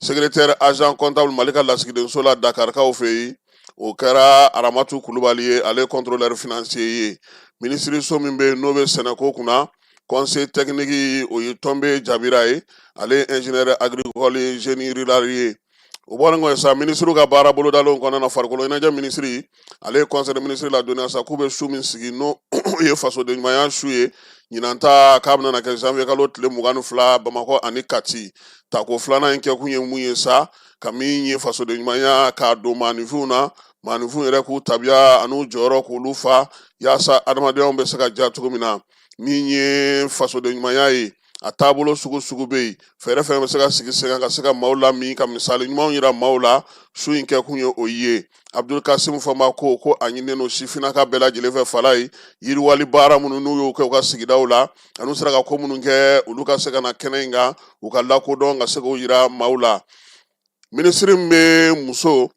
secrétaire agent comptable Mali ka lasigidenso la Dakarkaw fɛ yen o kɛra Aramatu Kulubali ye ale ye contrôleur financier ye minisiriso min bɛ yen n'o bɛ sɛnɛko kunna conseil technique o ye Tombe Jabira ye ale ye ingénieur agricole génie rural ye o bɔlen kɔ sa ministre ka baara bolodalenw kɔnɔna na farikolo ɲɛnajɛ ministre ale ye conseil des ministres la dɔnniya sa k'u bɛ su min sigi n'o ye fasoden ɲumanya su ye ɲinan ta k'a bɛna kɛ janvier kalo tile 22 Bamakɔ ani Kati tako filanan in kɛ kun ye mun ye sa ka min ye fasoden ɲumanya k'a don maanifinw na maanifinw yɛrɛ k'u tabiya an'u jɔyɔrɔ k'olu fa yaasa adamadenyaw bɛ se ka diya cogo min na min ye fasoden ɲumanya ye a taabolo sugu bɛ yen fɛɛrɛ fɛn bɛ se ka sigi sen kan ka se ka maaw lamin ka misali ɲumanw yira maaw la su in kɛ kun ye o ye Abdul Kasim Fama ko a ɲininen don sifinnaka bɛɛ lajɛlen fɛ fala ye yiriwali baara minnu n'u y'o kɛ u ka sigidaw la an'u sera ka ko minnu kɛ olu ka se ka na kɛnɛ in kan u ka lakodɔn ka se k'o yira maaw la minisiri min bɛ muso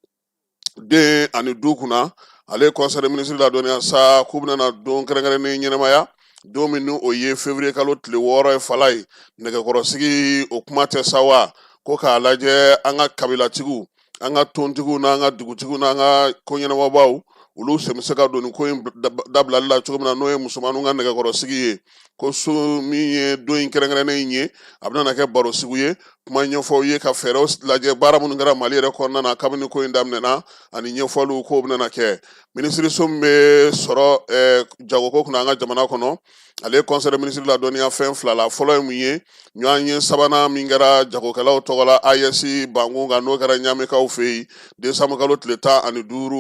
den ani du kunna ale ye conseil des ministres la dɔnniya sa k'u bɛna na don kɛrɛnkɛrɛnnen ɲɛnamaya don min ni o ye février kalo tile 6 ye fala ye nɛgɛkɔrɔsigi o kuma tɛ sa wa ko k'a lajɛ an ka kabilatigiw an ka tontigiw n'an ka dugutigiw n'an ka koɲɛnabɔbaw olu se bɛ se ka don nin ko in dabilali la cogo min na n'o ye musomaninw ka nɛgɛkɔrɔsigi ye ko so min ye don in kɛrɛnkɛrɛnnen in ye a bɛna kɛ baro sigiw ye kuma ɲɛfɔw ye ka fɛɛrɛw lajɛ baara minnu kɛra Mali yɛrɛ kɔnɔna na kabini ko in daminɛna ani ɲɛfɔliw k'o bɛna kɛ minisiriso min bɛ sɔrɔ jagoko kunna an ka jamana kɔnɔ ale ye conseil des ministres ladɔnniya fɛn fila la fɔlɔ ye mun ye ɲɔgɔn ye sabanan min kɛra jagokɛlaw tɔgɔ la AES Bangun kan n'o kɛra ɲamikaw fɛ yen décembre kalo tile 15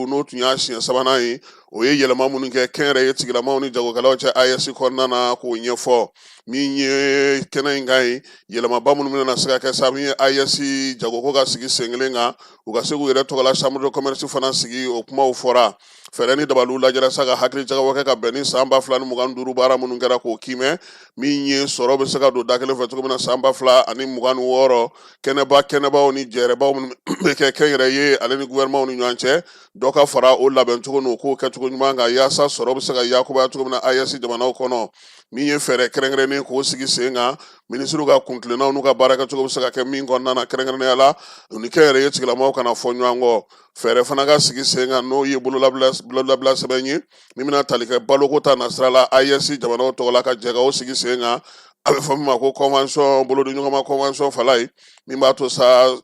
n'o tun y'a siɲɛ sabanan ye o ye yɛlɛma minnu kɛ kɛnyɛrɛye tigilamaw ni jagokɛlaw cɛ AES kɔnɔna na k'o ɲɛfɔ min ye kɛnɛ in kan ye yɛlɛmaba minnu bɛna se ka kɛ sababu ye AES jagoko ka sigi sen kelen kan u ka se k'u yɛrɛ tɔgɔ la chambre de commerce fana sigi o kumaw fɔra fɛɛrɛ ni dabaliw lajɛra sa ka hakili jagabɔ kɛ ka bɛn ni san 2025 baara minnu kɛra k'o kimɛ min ye sɔrɔ bɛ se ka don da kelen fɛ cogo min na san 2026 kɛnɛbaw ni jɛrɛbaw minnu bɛ kɛ kɛnyɛrɛye ale ni gouvernement ni ɲɔgɔn cɛ dɔ ka fara o labɛn cogo n'o k'o kɛcogo ɲuman kan yaasa sɔrɔ bɛ se ka yakubaya cogo min na AES jamanaw kɔnɔ min ye fɛɛrɛ kɛrɛnkɛrɛnnen k'o sigi sen kan minisiriw ka kuntilennaw n'u ka baarakɛcogo bɛ se ka kɛ min kɔnɔna na kɛrɛnkɛrɛnnenya la u ni kɛnyɛrɛye tigilamaw kana fɔ ɲɔgɔn kɔ fɛɛrɛ fana ka sigi sen kan n'o ye bololabila sɛbɛn ye min bɛna tali kɛ baloko ta nasira la AES jamanaw tɔgɔ la ka jɛ ka o sigi sen kan a bɛ fɔ min ma ko convention bolodiɲɔgɔnma convention fala ye min b'a to sa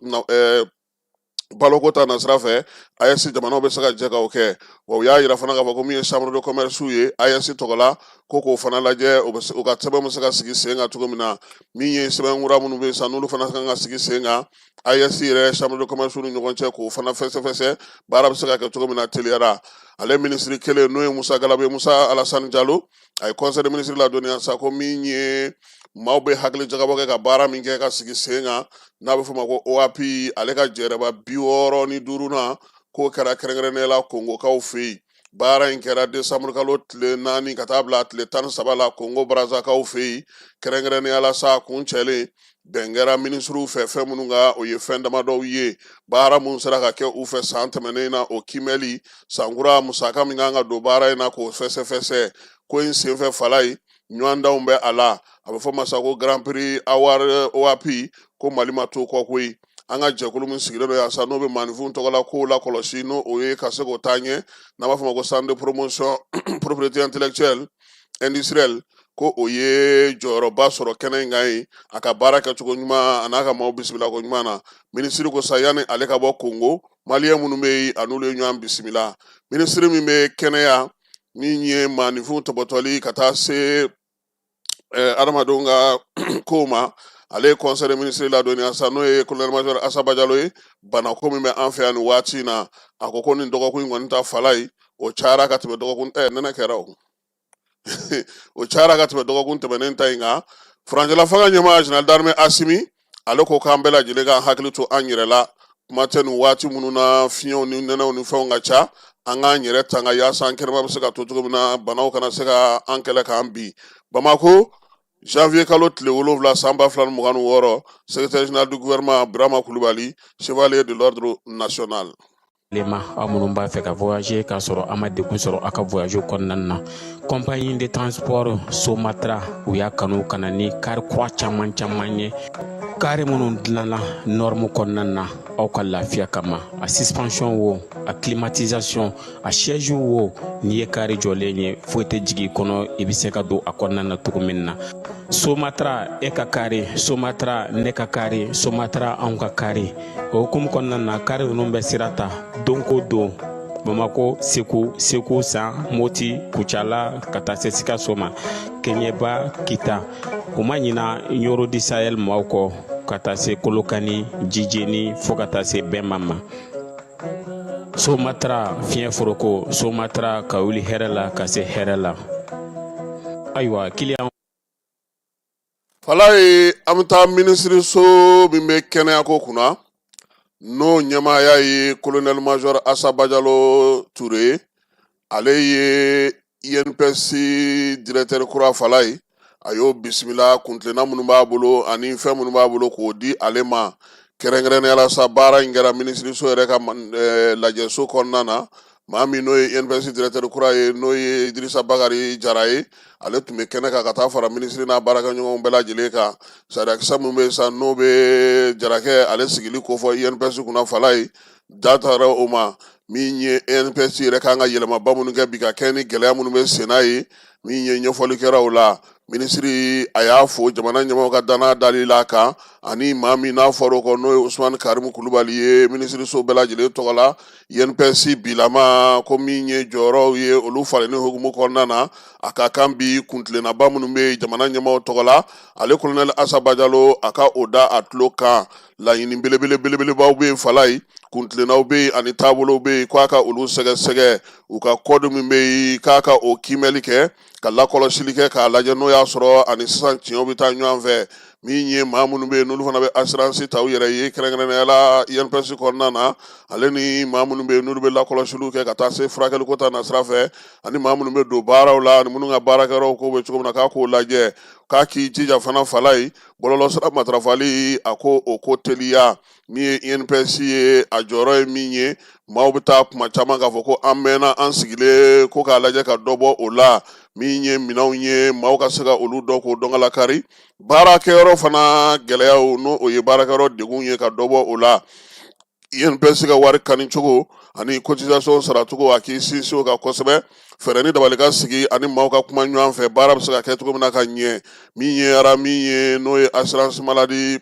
baloko ta nasira fɛ AES jamanaw bɛ se ka jɛ ka o kɛ wa u y'a yira fana k'a fɔ ko min ye chambre de commerce ye AES tɔgɔ la ko k'o fana lajɛ u ka sɛbɛn bɛ se ka sigi sen kan cogo min na min ye sɛbɛnkura minnu bɛ yen sisan n'olu fana kan ka sigi sen kan AES yɛrɛ chambre de commerce ni ɲɔgɔn cɛ k'o fana fɛsɛfɛsɛ baara bɛ se ka kɛ cogo min na teliyara ale minisiri kelen n'o ye Musa Galabe Musa Alassane Diallo a ye conseil des ministres ladɔnniya sa ko min ye maaw bɛ hakili jagabɔ kɛ ka baara min kɛ ka sigi sen kan n'a bɛ fɔ ma ko OAP ale ka jɛrɛba 65 na k'o kɛra kɛrɛnkɛrɛnnenya la Kongokaw fɛ yen baara in kɛra décembre kalo tile 4 ka taa bila tile 13 la Kongo Brazzakaw fɛ yen kɛrɛnkɛrɛnnenya la sa kun cɛlen bɛn kɛra minisiriw fɛ fɛn minnu ka o ye fɛn damadɔw ye baara mun sera ka kɛ u fɛ san tɛmɛnen na o kimɛli sankura musaka min kan ka don baara in na k'o fɛsɛfɛsɛ ko in senfɛ fala ye ɲɔgɔndanw bɛ a la a bɛ fɔ ma sa ko Grand Prix Award OAP ko Mali ma to kɔ koyi an ka jɛkulu min sigilen don yan sa n'o bɛ maanifinw tɔgɔ la k'o la kɔlɔsi n'o o ye ka se k'o taa ɲɛ n'an b'a fɔ ma ko centre de promotion propriété intellectuelle industrielle ko o ye jɔyɔrɔba sɔrɔ kɛnɛ in kan ye a ka baara kɛcogo ɲuman a n'a ka maaw bisimila ko ɲuman na minisiri ko sa yanni ale ka bɔ Kongo maliyɛn minnu bɛ yen a n'olu ye ɲɔgɔn bisimila minisiri min bɛ kɛnɛya min ye maanifinw tɔbɔtɔli ka taa se adamadenw ka kow ma ale ye conseil des ministres ladɔnniya sa n'o ye colonel major Asaba Jalo ye banako min bɛ an fɛ yan nin waati in na a ko nin dɔgɔkun in kɔni ta fala ye o cayara ka tɛmɛ dɔgɔkun nɛnɛ kɛra o o cayara ka tɛmɛ dɔgɔkun tɛmɛnen ta in kan furancɛla fanga ɲɛmaa général d'armée Asimi ale ko k'an bɛɛ lajɛlen ka hakili to an yɛrɛ la kuma tɛ nin waati minnu na fiɲɛw ni nɛnɛw ni fɛnw ka ca an k'an yɛrɛ tanga yaasa an kɛnɛma bɛ se ka to cogo min na banaw kana se ka an kɛlɛ k'an bi Bamako janvier kalo tile 7 san 2026 secrétaire général du gouvernement Birama Kulubali chevalier de l'ordre national lema aw minnu b'a fɛ ka voyager k'a sɔrɔ a ma degun sɔrɔ a ka voyage kɔnɔna na compagnie de transport Somatra u y'a kanu ka na ni kari kura caman ye kari minnu dilanna norme kɔnɔna na aw ka lafiya kama a suspension wo a climatisation a siège wo n'i ye kari jɔlen ye foyi tɛ jigin kɔnɔ i bɛ se ka don a kɔnɔna na cogo min na Somatra e ka kari Somatra ne ka kari Somatra anw ka kari o hukumu kɔnɔna na kari ninnu bɛ sira ta don ko don Bamako Segu San Moti Kucala ka taa se Sikaso ma Keɲeba Kita o ma ɲina Yoro di Sahel maaw kɔ ka taa se Kolokani Jijeni fo ka taa se Bɛnma ma Somatra fiɲɛ foroko Somatra ka wuli hɛrɛ la ka se hɛrɛ la ayiwa client fala ye an bɛ taa minisiriso min bɛ kɛnɛyako kunna n'o ɲɛmaaya ye colonel major Asaba Jalo Ture ale ye INPS directeur kura fala ye a y'o bisimila kuntilenna minnu b'a bolo ani fɛn minnu b'a bolo k'o di ale ma kɛrɛnkɛrɛnnenya la sa baara in kɛra minisiriso yɛrɛ ka lajɛso kɔnɔna na maa min n'o ye INPS directeur kura ye n'o ye Idrissa Bakari Jara ye ale tun bɛ kɛnɛ kan ka taa fara minisiri n'a baarakɛɲɔgɔnw bɛɛ lajɛlen kan sariya kisɛ min bɛ yen sa n'o bɛ Jarakɛ ale sigili kofɔ INPS kunna Fala ye da taara o ma min ye INPS yɛrɛ kan ka yɛlɛmaba minnu kɛ bi ka kɛ ni gɛlɛya minnu bɛ sen n'a ye min ye ɲɛfɔli kɛra o la minisiri a y'a fo jamana ɲɛmɔgɔ ka danaya dali la kan ani maa min n'a fɔra o kɔ n'o ye Usumani Karimu Kulubali ye minisiriso bɛɛ lajɛlen tɔgɔ la INPS bilama ko min ye jɔyɔrɔw ye olu falenni hukumu kɔnɔna na a ka kan bi kuntilennaba minnu bɛ jamana ɲɛmɔgɔ tɔgɔ la ale Colonel Asaba Jalo a ka o da a tulo kan laɲini belebelebaw bɛ yen Fala ye kuntilennaw bɛ yen ani taabolow bɛ yen k'a ka olu sɛgɛsɛgɛ u ka kɔdi min bɛ yen k'a ka o kiimɛli kɛ ka lakɔlɔsili kɛ k'a lajɛ n'o y'a sɔrɔ ani sisan tiɲɛw bɛ taa ɲɔgɔn fɛ min ye maa minnu bɛ yen n'olu fana bɛ assurance ta u yɛrɛ ye kɛrɛnkɛrɛnnenya la INPS kɔnɔna na ale ni maa minnu bɛ yen n'olu bɛ lakɔlɔsiliw kɛ ka taa se furakɛliko ta nasira fɛ ani maa minnu bɛ don baaraw la ani minnu ka baarakɛyɔrɔw ko bɛ cogo min na k'a k'o lajɛ k'a k'i jija fana Fala ye bɔlɔlɔsira matarafali a ko o ko teliya min ye INPS ye a jɔyɔrɔ ye min ye maaw bɛ taa kuma caman k'a fɔ ko an mɛnna an sigilen ko k'a lajɛ ka dɔ bɔ o la min ye minɛnw ye maaw ka se ka olu dɔn k'o dɔn ka lakari baarakɛyɔrɔ fana gɛlɛyaw n'o o ye baarakɛyɔrɔ degun ye ka dɔ bɔ o la INPS ka wari kani cogo ani cotisation saracogo a k'i sinsin o kan kosɛbɛ fɛɛrɛ ni dabali ka sigi ani maaw ka kuma ɲɔgɔn fɛ baara bɛ se ka kɛ cogo min na ka ɲɛ min ye n'o ye assurance maladie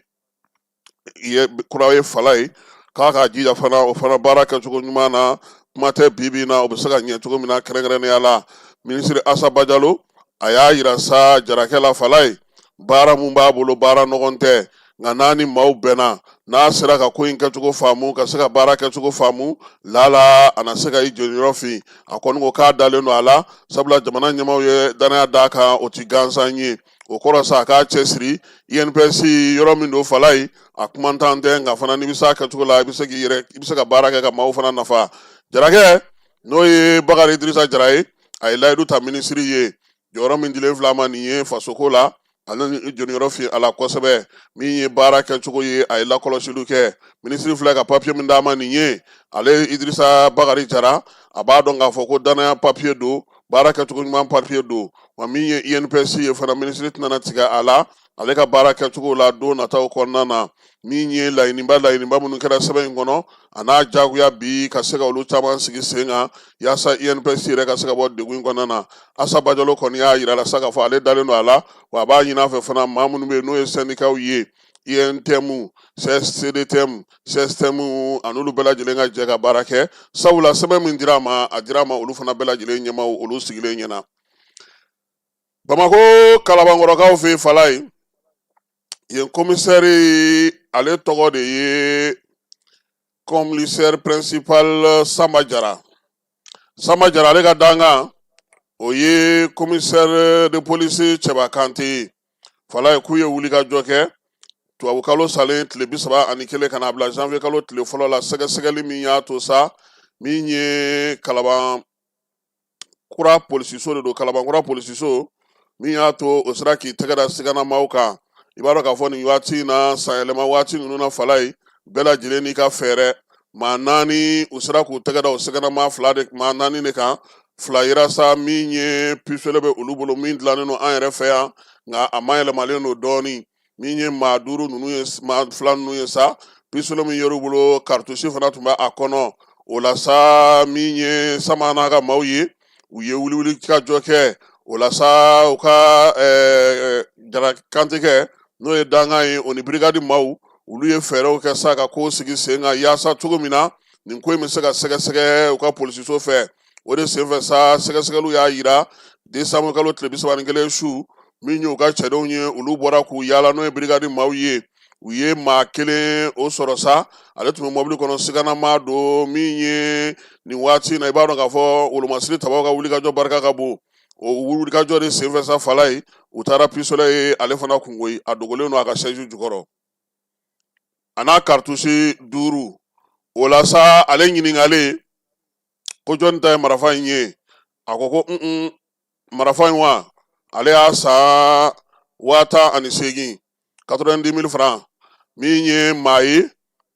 kura ye Fala ye k'a ka jija fana o fana baara kɛcogo ɲuman na kuma tɛ bi na o bɛ se ka ɲɛ cogo min na kɛrɛnkɛrɛnnenya la minisiri Asaba Jalo a y'a yira sa Jarakɛ la Fala ye baara mun b'a bolo baara nɔgɔn tɛ nka n'a ni maaw bɛnna n'a sera ka ko in kɛcogo faamu ka se ka baara kɛcogo faamu lala a na se ka i jɔyɔrɔ fin a kɔni ko k'a dalen don a la sabula jamana ɲɛmaaw ye danaya d'a kan o ti gansan ye o kɔrɔ sa a k'a cɛsiri INPS yɔrɔ min don Fala ye a kumantan tɛ nka fana n'i bɛ se a kɛcogo la i bɛ se ka baara kɛ ka maaw fana nafa Jarakɛ n'o ye Bakari Idrissa Jara ye a ye layidu ta minisiri ye jɔyɔrɔ min dilen filɛ a ma nin ye fasoko la ale ni jɔniyɔrɔ fin a la kosɛbɛ min ye baara kɛcogo ye a ye lakɔlɔsiliw kɛ minisiri filɛ ka papiye min d'a ma nin ye ale Idrissa Bakari Jara a b'a dɔn k'a fɔ ko danaya papiye don baara kɛcogo ɲuman papiye don wa min ye INPS ye fana minisiri tɛna tigɛ a la ale ka baara kɛcogo la don nataw kɔnɔna na min ye laɲiniba minnu kɛra sɛbɛn in kɔnɔ a n'a jagoya bi ka se ka olu caman sigi sen kan yaasa INPS yɛrɛ ka se ka bɔ degun in kɔnɔna na Asaba Jalo kɔni y'a yira la sa k'a fɔ ale dalen don a la wa a b'a ɲini a fɛ fana maa minnu bɛ yen n'o ye syndicats ye INTM CSTM an'olu bɛɛ lajɛlen ka jɛ ka baara kɛ sabula sɛbɛn min dira a ma olu fana bɛɛ lajɛlen ɲɛmaw olu sigilen ɲɛna Bamako Kalabankɔrɔkaw fɛ Fala ye yen commissaire ale tɔgɔ de ye commissaire principal Samba Jara ale ka dangan o ye commissaire de police Cɛba Kante Fala ye k'u ye wulikajɔ kɛ tubabukalo salen tile 31 ka na bila janvier kalo tile fɔlɔ la sɛgɛsɛgɛli min y'a to sa min ye Kalabankura polisiso de don Kalabankura polisiso min y'a to o sera k'i tɛgɛ da siganamaw kan i b'a dɔn k'a fɔ nin waati in na sanyɛlɛma waati ninnu na Fala ye bɛɛ lajɛlen n'i ka fɛɛrɛ maa 4 u sera k'u tɛgɛ da o siganama maa 4 de kan fila yira sa min ye pistolet bɛ olu bolo min dilannen don an yɛrɛ fɛ yan nka a mayɛlɛmalen don dɔɔnin min ye maa 5 ninnu ye maa 2 ninnu ye sa pistolet min yer'u bolo cartouche fana tun bɛ a kɔnɔ o la sa min ye Sama n'a ka maaw ye u ye wuli ka jɔ kɛ o la sa u ka Jara Kante kɛ n'o ye dangan ye o ni brigade maaw olu ye fɛɛrɛw kɛ sa ka ko sigi sen kan yaasa cogo min na nin ko in bɛ se ka sɛgɛsɛgɛ u ka polisiso fɛ o de senfɛ sa sɛgɛsɛgɛliw y'a yira décembre kalo tile 31 su min ye u ka cɛdenw ye olu bɔra k'u yaala n'o ye brigade maaw ye u ye maa 1 o sɔrɔ sa ale tun bɛ mobili kɔnɔ siganama don min ye nin waati na i b'a dɔn k'a fɔ wolomasiri tabaw ka wulikajɔ barika ka bon o wulikajɔ de senfɛ sa Fala ye u taara pistolet ye ale fana kungo a dogolen don a ka chaise jukɔrɔ a n'a cartouche 5 o la sa ale ɲininkalen ko jɔnni ta ye marifa in ye a ko marifa in wa ale y'a san 18,000 90,000 francs min ye maa ye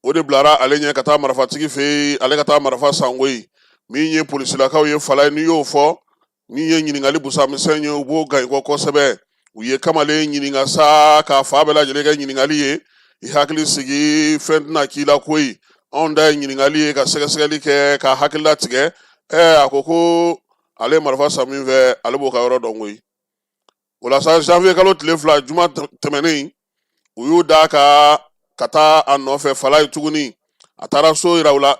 o de bilara ale ɲɛ ka taa marifatigi fɛ yen ale ka taa marifa san koyi min ye polisilakaw ye fala ye n'i y'o fɔ n'i ye ɲiningali busamisɛn ye u b'o gan i kɔ kosɛbɛ u ye kamalen ɲininga sa k'a fa bɛɛ lajɛlen kɛ ɲiningali ye i hakili sigi fɛn tɛna k'i la koyi anw da ye ɲiningali ye ka sɛgɛsɛgɛli kɛ ka hakilila tigɛ a ko ko ale ye marifa san min fɛ ale b'o ka yɔrɔ dɔn koyi o la sa janvier kalo tile 2 juma tɛmɛnen u y'u da ka taa a nɔfɛ fala ye tuguni a taara so yira u la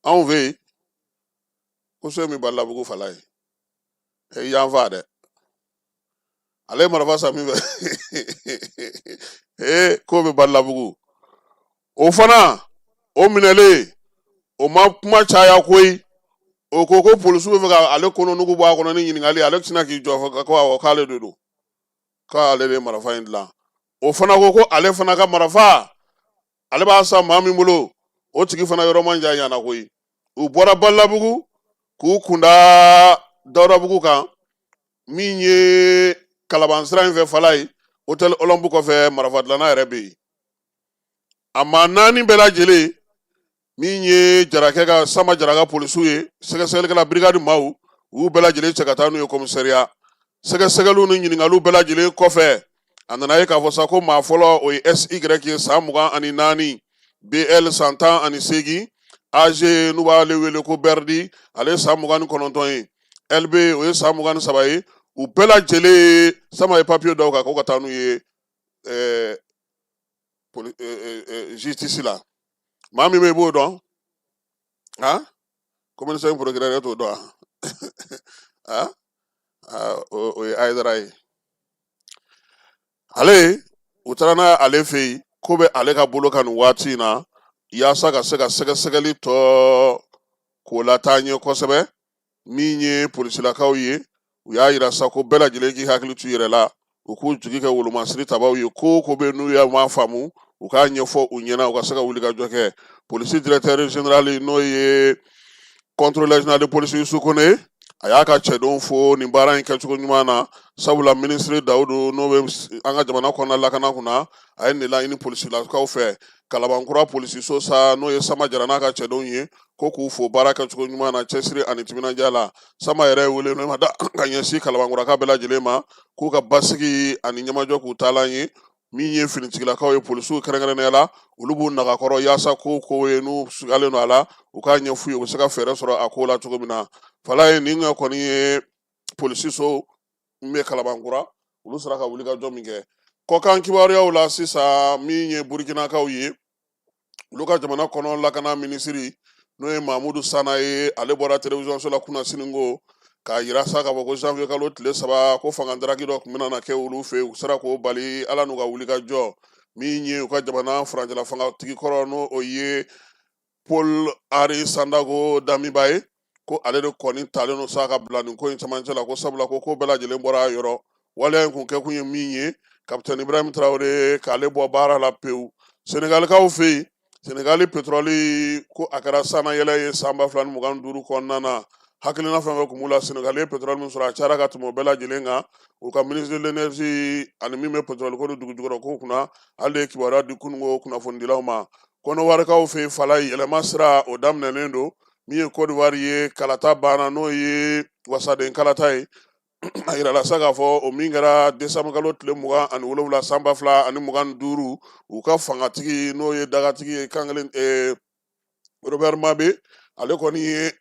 anw fɛ yen ko so min balabugu fala ye yan fa dɛ ale ye marifa san min fɛ k'o bɛ balabugu o fana o minɛlen o ma kuma caya koyi o ko polisiw bɛ fɛ ka ale kɔnɔnugu bɔ a kɔnɔ ni ɲininkali ale tɛna k'i jɔ ko awɔ k'ale de don k'ale de ye marifa in dilan o fana ko ale fana ka marifa ale b'a san maa min bolo o tigi fana yɔrɔ man jan ɲana koyi u bɔra balabugu k'u kunda dawudabugu kan min ye kalaban sira in fɛ fala ye hôtel olympique kɔfɛ marifa dilanna yɛrɛ bɛ yen a maa 4 bɛɛ lajɛlen min ye jarakɛ ka sama jaraka polisiw ye sɛgɛsɛgɛlikɛla brigade maaw u y'u bɛɛ lajɛlen cɛ ka taa n'u ye commissariat sɛgɛsɛgɛliw ni ɲininkaliw bɛɛ lajɛlen kɔfɛ a nana ye k'a fɔ sa ko maa fɔlɔ o ye SY ye san 24 BL 118 AG n'u b'ale wele ko Berdi ale ye san 29 ye LB o ye san 23 ye u bɛɛ lajɛlen sama ye papier dɔw kan ko ka taa n'u ye justice la maa min bɛ i b'o dɔn commissaire procureur t'o dɔn o ye Aidara ye ale u taara n'a ale fɛ yen ko bɛ ale ka bolo kan nin waati in na yaasa ka se ka sɛgɛsɛgɛli tɔ k'o lataa ɲɛ kosɛbɛ min ye polisilakaw ye u y'a yira sa ko bɛɛ lajɛlen k'i hakili t'u yɛrɛ la u k'u jigi kɛ wolomasiri tabaw ye ko bɛ n'u y'a ma faamu u k'a ɲɛfɔ u ɲɛna u ka se ka wuli ka jɔ kɛ polisi directeur général n'o ye contrôleur général de police Youssou Kone a y'a ka cɛdenw fo nin baara in kɛcogo ɲuman na sabula ministre Dawudu n'o bɛ an ka jamana kɔnɔna lakana kunna a ye nin laɲini polisilakaw fɛ kalabankura polisiso sa n'o ye Sama Jara n'a ka cɛdenw ye ko k'u fo baara kɛcogo ɲuman na cɛsiri ani timinandiya la Sama yɛrɛ ye wele ma da ka ɲɛsin kalabankuraka bɛɛ lajɛlen ma k'u ka basigi ani ɲɛmajɔ k'u taalan ye min ye finitigilakaw ye polisiw kɛrɛnkɛrɛnnenya la olu b'u nagakɔrɔ yaasa ko ye n'u sugalen don a la u k'a ɲɛf'u ye u bɛ se ka fɛɛrɛ sɔrɔ a ko la cogo min na fala ye nin kɔni ye polisiso min bɛ kalabankura olu sera ka wuli ka jɔ min kɛ kɔkan kibaruyaw la sisan min ye burukinakaw ye olu ka jamana kɔnɔ lakana minisiri n'o ye Mahamudu Sana ye ale bɔra télévision so la kunnasini ko k'a yira sa k'a fɔ ko janvier kalo tile 3 ko fangandaraki dɔ tun bɛna na kɛ olu fɛ u sera k'o bali ala n'u ka wuli ka jɔ min ye u ka jamana farancɛla fangatigi kɔrɔ n'o o ye Paul Henri Sandago Damiba ye ko ale de kɔni talen no sa ka bila nin ko in cɛmancɛ la ko sabula ko bɛɛ lajɛlen bɔra a yɔrɔ waleya in kun kɛ kun ye min ye capitaine Ibrahim Traoré k'ale bɔ baara la pewu Senegalikaw fɛ yen Senegali pétrole ko a kɛra sanayɛlɛ ye san 2025 kɔnɔna na hakilina fɛn fɛn kun b'u la Senegali ye pétrole min sɔrɔ a cayara ka tɛmɛ o bɛɛ lajɛlen kan u ka ministre de l'énergie ani min bɛ pétrole ko ni dugujukɔrɔ ko kunna hali de ye kibaruya di kununko kunnafonidilaw ma kɔnɔwarikaw fɛ yen fala yɛlɛma sira o daminɛlen don min ye Côte d'Ivoire ye kalata banna n'o ye wasaden kalata ye a yirala sa k'a fɔ o min kɛra décembre kalo tile 27 san 2025 u ka fangatigi n'o ye dagatigi ye kankelen Robert Mabe ale kɔni ye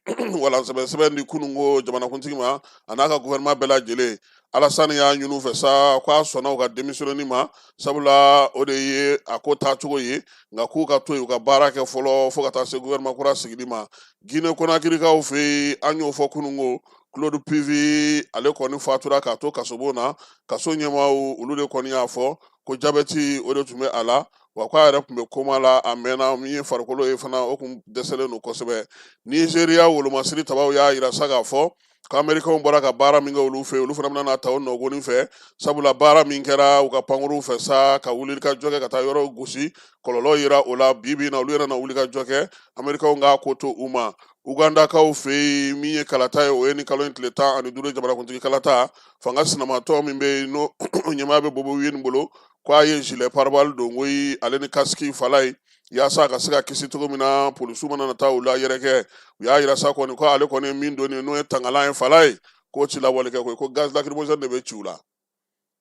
walansɛbɛsɛbɛ di kununko jamanakuntigi ma a n'a ka gouvernement bɛɛ lajɛlen Alassane y'a ɲini u fɛ sa k'a sɔnna u ka démissionner ma sabula o de ye a ko taacogo ye nka k'u ka to yen u ka baara kɛ fɔlɔ fo ka taa se gouvernement kura sigili ma Guinée Conakrykaw fɛ yen an y'o fɔ kununko Claude Puy ale kɔni fatura k'a to kasobon na kaso ɲɛmaaw olu de kɔni y'a fɔ ko jabɛti o de tun bɛ a la wa k'a yɛrɛ tun bɛ koma la a mɛnna min ye farikolo ye fana o tun dɛsɛlen don kosɛbɛ Nizeriya wolomasiri tabaw y'a yira sa k'a fɔ ko Américains bɔra ka baara min kɛ olu fɛ olu fana bɛna ta o nɔgɔnin fɛ sabula baara min kɛra u ka pankuruw fɛ sa ka wuli ka jɔ kɛ ka taa yɔrɔ gosi kɔlɔlɔ yira o la bi na olu yɛrɛ na wuli ka jɔ kɛ Américains k'a ko to u ma Uganda kaw fe min ye kalata ye o ye ni kalo tile 15 jamanakuntigi kalata fanga sinamatɔ min be no ɲɛmaa bɛ bobo wiye nin bolo k'a ye gilet pare-balles don ko ale ni kasiki fala ye yaasa a ka se ka kisi cogo min na polisiw mana na taa u la yɛrɛkɛ u y'a yira sa kɔni ko ale kɔni ye min donni n'o ye tangalan ye fala ye k'o ci lawale kɛ koyi ko gaz lacrymogène de bɛ ci u la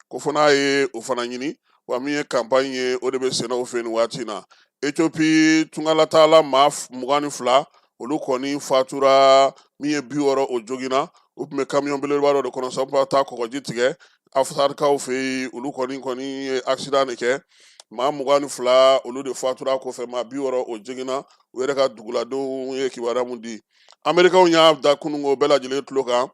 ko fɔ n'a ye o fana ɲini wa min ye campagne ye o de bɛ senna o fɛ nin waati in na Ethiopie tungalataala maa 22 olu kɔni fatura min ye 60 o joginna u tun bɛ camion belebeleba dɔ de kɔnɔ sabu ka taa kɔgɔji tigɛ afirikaw fɛ yen olu kɔni ye accident de kɛ maa 22 olu de fatura kɔfɛ maa 60 o joginna u yɛrɛ ka duguladenw ye kibaruya mun di Amerikɛnw y'a da kunun o bɛɛ lajɛlen tulo kan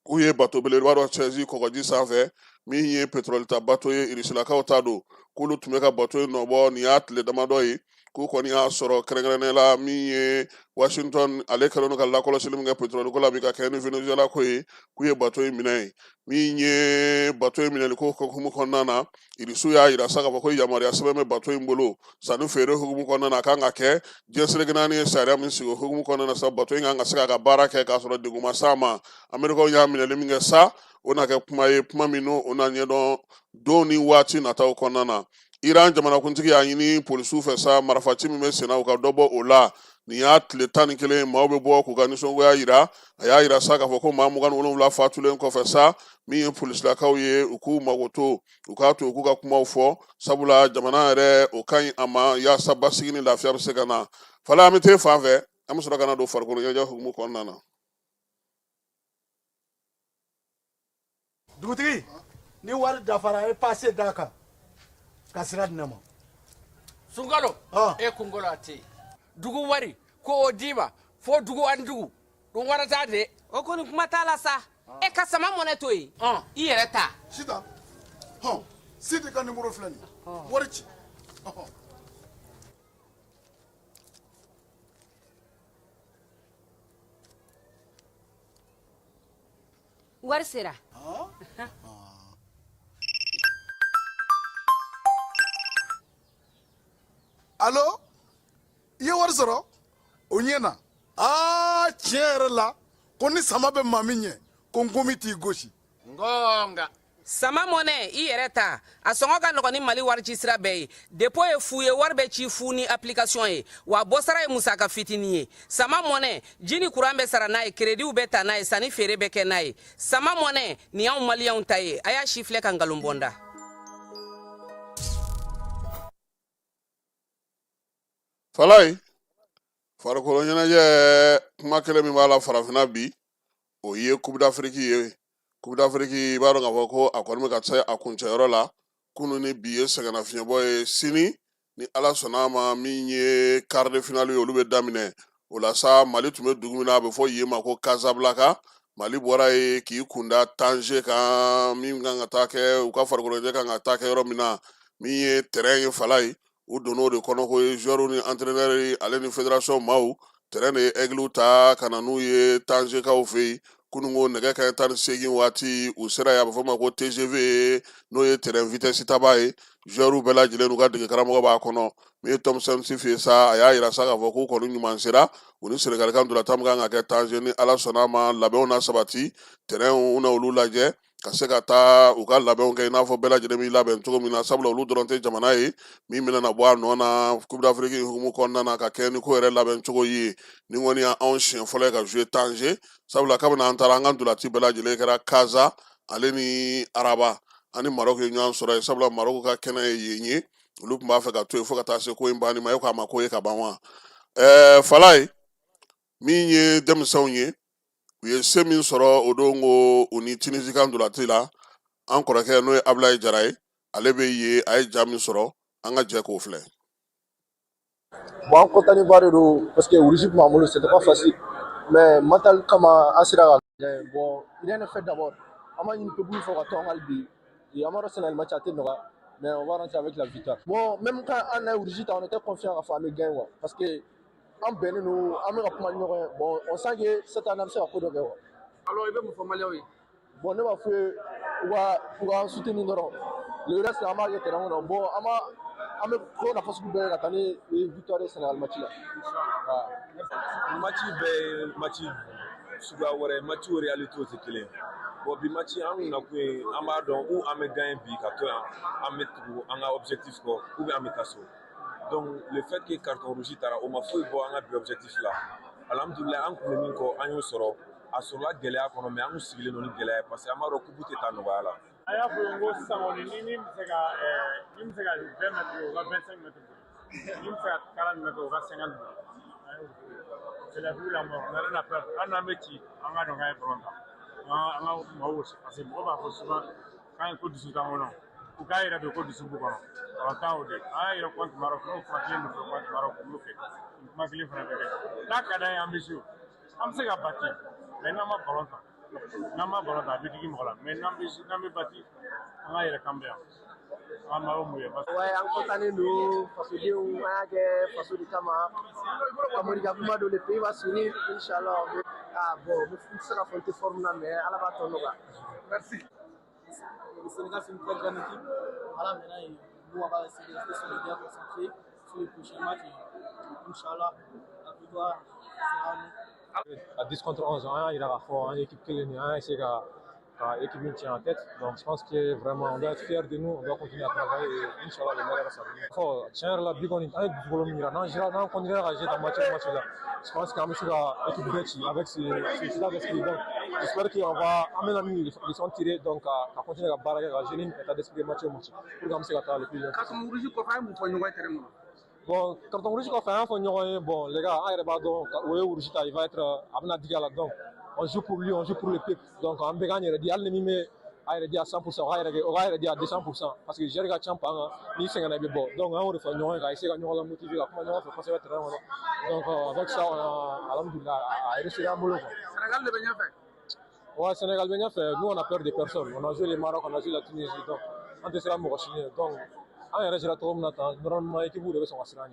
u ye bato belebeleba dɔ cɛsi kɔgɔji sanfɛ min ye pétrole ta bato ye irisilakaw ta don k'olu tun bɛ ka bato in nɔbɔ nin y'a tile damadɔ ye k'u kɔni y'a sɔrɔ kɛrɛnkɛrɛnnen la min ye Washington ale kɛlen don ka lakɔlɔsili min kɛ pétrole ko la bi ka kɛ ni Venezuela ko ye k'u ye bato in minɛ ye min ye bato in minɛli ko hukumu kɔnɔna na irisiw y'a yira sa k'a fɔ ko yamaruya sɛbɛn bɛ bato in bolo sanni feere hukumu kɔnɔna na a kan ka kɛ diɲɛ seleke naani ye sariya min sigi o hukumu kɔnɔna na sa bato in kan ka se k'a ka baara kɛ k'a sɔrɔ degun ma s'a ma Amerikɛnw y'a minɛli min kɛ sa o na kɛ kuma ye kuma min n'o na ɲɛdɔn don ni waati nataw kɔnɔna na Iran jamanakuntigi y'a ɲini polisiw fɛ sa marifaci min bɛ senna u ka dɔ bɔ o la nin y'a tile 11 maaw bɛ bɔ k'u ka nisɔngoya yira a y'a yira sa k'a fɔ ko maa 27 fatulen kɔfɛ sa min ye polisilakaw ye u k'u mago to u k'a to u k'u ka kumaw fɔ sabula jamana yɛrɛ o ka ɲi a ma yaasa basigi ni lafiya bɛ se ka na fala an bɛ t'e fan fɛ an bɛ sɔrɔ ka na don farikolo ɲɛnajɛ hukumu kɔnɔna na. Dugutigi ni wari dafara e passe d'a kan ka sira di ne ma. Sunkalo e kunkolo a tɛ yen dugu wari ko o d'i ma fo dugu ani dugu dun wari t'a de. O kɔni kuma t'a la sa e ka sama mɔnɛ to yen i yɛrɛ ta. Sita Sidi ka numéro filɛ nin wari ci. Wari sera. Allo i ye wari sɔrɔ o ɲɛna tiɲɛ yɛrɛ la ko ni sama bɛ maa min ɲɛ ko nkomi t'i gosi. Ngonga. Sama mɔnɛ i yɛrɛ ta a sɔngɔ ka nɔgɔn ni Mali wari ci sira bɛɛ ye dépôt ye fu ye wari bɛ ci fu ni application ye wa bɔsara ye musaka fitinin ye sama mɔnɛ ji ni courant bɛ sara n'a ye crédit bɛ ta n'a ye sanni feere bɛ kɛ n'a ye sama mɔnɛ nin y'anw maliyɛnw ta ye a y'a si filɛ ka nkalon bɔ n da. Falai farikolo ɲɛnajɛ kuma kelen min b'a la farafinna bi o ye Coupe d'Afrique ye Coupe d'Afrique i b'a dɔn k'a fɔ ko a kɔni bɛ ka se a kuncɛyɔrɔ la kunun ni bi ye sɛgɛnnafiɲɛbɔ ye sini ni ala sɔnna a ma min ye quart de finale ye olu bɛ daminɛ o la sa Mali tun bɛ dugu min na a bɛ fɔ yen ma ko Casablanca Mali bɔra ye k'i kunda Tanger kan min kan ka taa kɛ u ka farikolo ɲɛnajɛ kan ka taa kɛ yɔrɔ min na min ye terrain ye fala ye u donn'o de kɔnɔ ko ye joueurs ni entraîneurs ale ni fédération maaw terrain de ye aigle ta ka na n'u ye Tanger kaw fɛ yen kunungo nɛgɛ kanɲɛ 18 waati u sera yen a bɛ fɔ ma ko TGV n'o ye terrain vitesse taba ye joueurs bɛɛ lajɛlen n'u ka dege karamɔgɔ b'a kɔnɔ min ye Thomson Sifi sa a y'a yira sa k'a fɔ k'u kɔni ɲuman sera u ni Senegalika ndolantan kan ka kɛ Tanger ni ala sɔnna a ma labɛnw na sabati terrain na olu lajɛ ka se ka taa u ka labɛnw kɛ i n'a fɔ bɛɛ lajɛlen b'i labɛn cogo min na sabula olu dɔrɔn tɛ jamana ye min bɛna na bɔ a nɔ na Coupe d'Afrique hukumu kɔnɔna na ka kɛ ni ko yɛrɛ labɛn cogo ye ni kɔni y'anw siɲɛ fɔlɔ ye ka jouer Tanger sabula kabini an taara an ka ndolanci bɛɛ lajɛlen kɛra Casa ale ni Araba ani Maroc ye ɲɔgɔn sɔrɔ yen sabula Maroc ka kɛnɛ ye yen ye olu tun b'a fɛ ka to yen fo ka taa se ko in banni ma e k'a ma ko ye ka ban wa Falaye min ye denmisɛnw ye u ye se min sɔrɔ o don ko u ni Tunisie ka ndolanci la an kɔrɔkɛ n'o ye Ablaye Jara ye ale bɛ yen a ye ja min sɔrɔ an ka jɛ k'o filɛ. Bon, Côte d'Ivoire, parce que l'origine, c'était pas facile. Mais mental, comme un sira, bon, rien n'est fait d'abord. Avant, il ne peut plus faire un albi. Et avant, c'est le match à Ténora. Mais on va rentrer avec la victoire. Bon, même quand on a origine, on était confiant à faire le gain. Parce que, en Bénin, nous, bon, on sent que cette année, c'est un peu de gain. Alors, il veut me faire mal, oui. Bon, nous, on va soutenir. Le reste, c'est un match qui est bon, an bɛ ko nafa sugu bɛɛ ka taa ni victoire Sénégal match la. Match bɛɛ match suguya wɛrɛ match réalité tɛ kelen bon bi match an na kun ye an b'a dɔn ou an bɛ gagner bi ka to yan an bɛ tugu an ka objectif kɔ ou bien an bɛ taa so donc le fait que carton rouge taara o ma foyi bɔ an ka bi objectif la alhamdulilayi an kun bɛ min kɔ an y'o sɔrɔ a sɔrɔla gɛlɛya kɔnɔ mais an kun sigilen don ni gɛlɛya ye parce que an b'a dɔn kubu tɛ taa nɔgɔya la. a y'a fɔ n ko sisan kɔni ni bɛ se ka 20 mètres o ka 25 mètres ni bɛ se ka 40 mètres o ka 50 mètres. C'est la vie la mort. On a rien à perdre. On a un métier. On a donc un problème. On a aussi parce que moi bah souvent quand il faut du soutien ou non. Ou quand il a de quoi du soutien quoi. On attend au dé. Ah il a compte Maroc. On fait bien le compte Maroc nous fait. On m'a clé faire avec. Là quand il y a ambitieux. On sait qu'à bâtir. Mais non ma ballon. Non ma ballon à biti qui me relâche. Mais non ambitieux non mais bâtir. On a il a cambié. Ouais, an kontanen don fasodenw an y'a kɛ faso de kama Amérique kuma don le pays va s'unir inchallah bon n tɛ se ka fɔ n tɛ forme na mais ala b'a tɔ nɔgɔya. Merci. Le Sénégal c'est une très grande équipe. Voilà maintenant nous on va essayer de rester solidaires, concentrés sur les prochains matchs et inchallah la victoire sera nous. À 10 contre 11, il a fort, l'équipe qui est c'est l'équipe tient en tête, donc je pense que vraiment on doit être fiers de nous, on doit continuer à travailler et Inch'Allah le meilleur ça venir. Fort, tiens la big on est avec du volume non continuer à agir dans match là. Je pense qu'à monsieur l'équipe Betty avec ces état d'esprit donc j'espère qu'on va amener les sont tirés donc à continuer à barrer à gérer l'état d'esprit match au match pour que monsieur le plus. Carton rouge ko fa mu ko ñoy terrain. Bon, carton rouge ko fa faut ñoy bon les gars ay ba donc ouais rouge il va être abna digala donc on joue pour lui, on joue pour le peuple. Donc, on peut gagner. Il y a à 100%, il y a 200%. Parce que j'ai regardé champion, ni 50 bon. Donc, on refait nous, on essaie de nous motiver. Donc, avec ça, on a réussi à mouler. Sénégal le bien fait. Ouais, Sénégal bien fait. Nous, on a peur des personnes. On a joué le Maroc, on a joué la Tunisie. Donc, on essaie de nous rachiner. Donc, on a réussi à trouver normalement l'équipe où son assurance.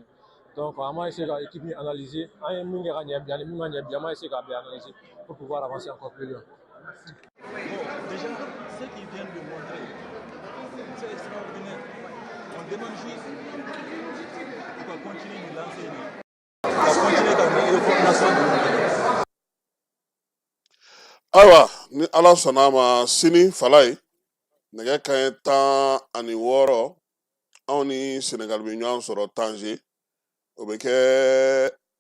Donc, on a essayé d'équipe analyser. On a essayé d'analyser pour pouvoir avancer encore plus loin. Bon, déjà, ce qu'ils viennent de montrer, c'est extraordinaire. On demande juste qu'on continue de lancer. On continue dans les formations. Awa, ni ala sɔnna ma sini fala ye nɛgɛ kanɲɛ 16 anw ni Senegal bɛ ɲɔgɔn sɔrɔ Tanger o bɛ kɛ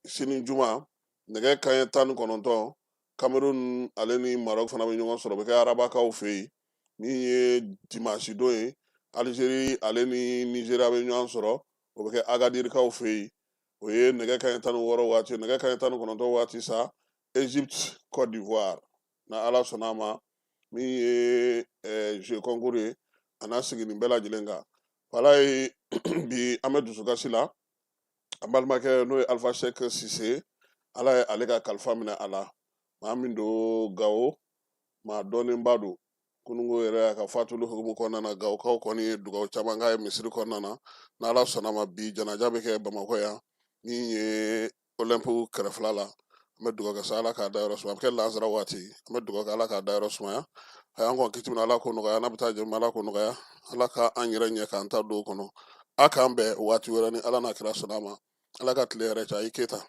sini juma nɛgɛ kanɲɛ 19 Cameroun ale ni Maroc fana bɛ ɲɔgɔn sɔrɔ o bɛ kɛ arabakaw fɛ yen min ye dimanche don ye Algérie ale ni Nigeria bɛ ɲɔgɔn sɔrɔ o bɛ kɛ Agadirikaw fɛ yen o ye nɛgɛ kanɲɛ 16 waati nɛgɛ kanɲɛ 19 waati sa Égypte Côte d'Ivoire na ala sɔnna ma min ye jeu concours ye a n'a sigi nin bɛɛ lajɛlen kan wala ye bi an bɛ dusukasi la an balimakɛ n'o ye Alpha Cheikh Cissé ala ye ale ka kalifa minɛ a la maa min don Gawo maa dɔnnenba don kunungo yɛrɛ a ka fatuli hukumu kɔnɔna na Gawokaw kɔni ye dugawu caman k'a ye misiri kɔnɔna na n'ala sɔnna ma bi janaja bɛ kɛ Bamakɔ yan min ye Olympique kɛrɛfɛla la an bɛ dugawu kɛ sa ala k'a dayɔrɔ suma a bɛ kɛ lansara waati an bɛ dugawu kɛ ala k'a dayɔrɔ sumaya a y'an kɔn kiti min ala ko nɔgɔya n'a bɛ taa jɛmu ala ko nɔgɔya ala ka an yɛrɛ ɲɛ k'an ta don kɔnɔ a k'an bɛn waati wɛrɛ ni ala n'a kira sɔnna ma ala ka tile yɛrɛ cɛ a y'i keta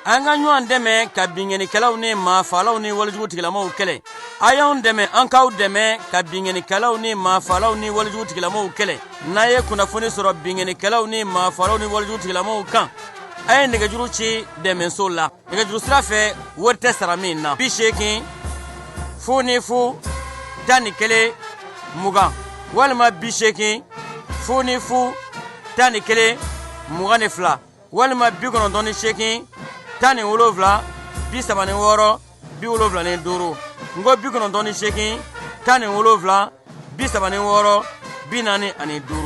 an ka ɲɔgɔn dɛmɛ ka binŋɛnikɛlaw ni maafalaw ni walijugutigilamaw kɛlɛ a y'anw dɛmɛ an k'aw dɛmɛ ka binŋɛnikɛlaw ni maafalaw ni walijugutigilamaw kɛlɛ n'a ye kunnafoni sɔrɔ binŋɛnikɛlaw ni maafalaw ni walijugutigilamaw kan a ye nɛgɛjuru ci dɛmɛso la nɛgɛjuru sira fɛ wari tɛ sara min na 80 00 11 20 walima 80 00 11 22 walima 98 17 36 75 ngo 98 17 36 45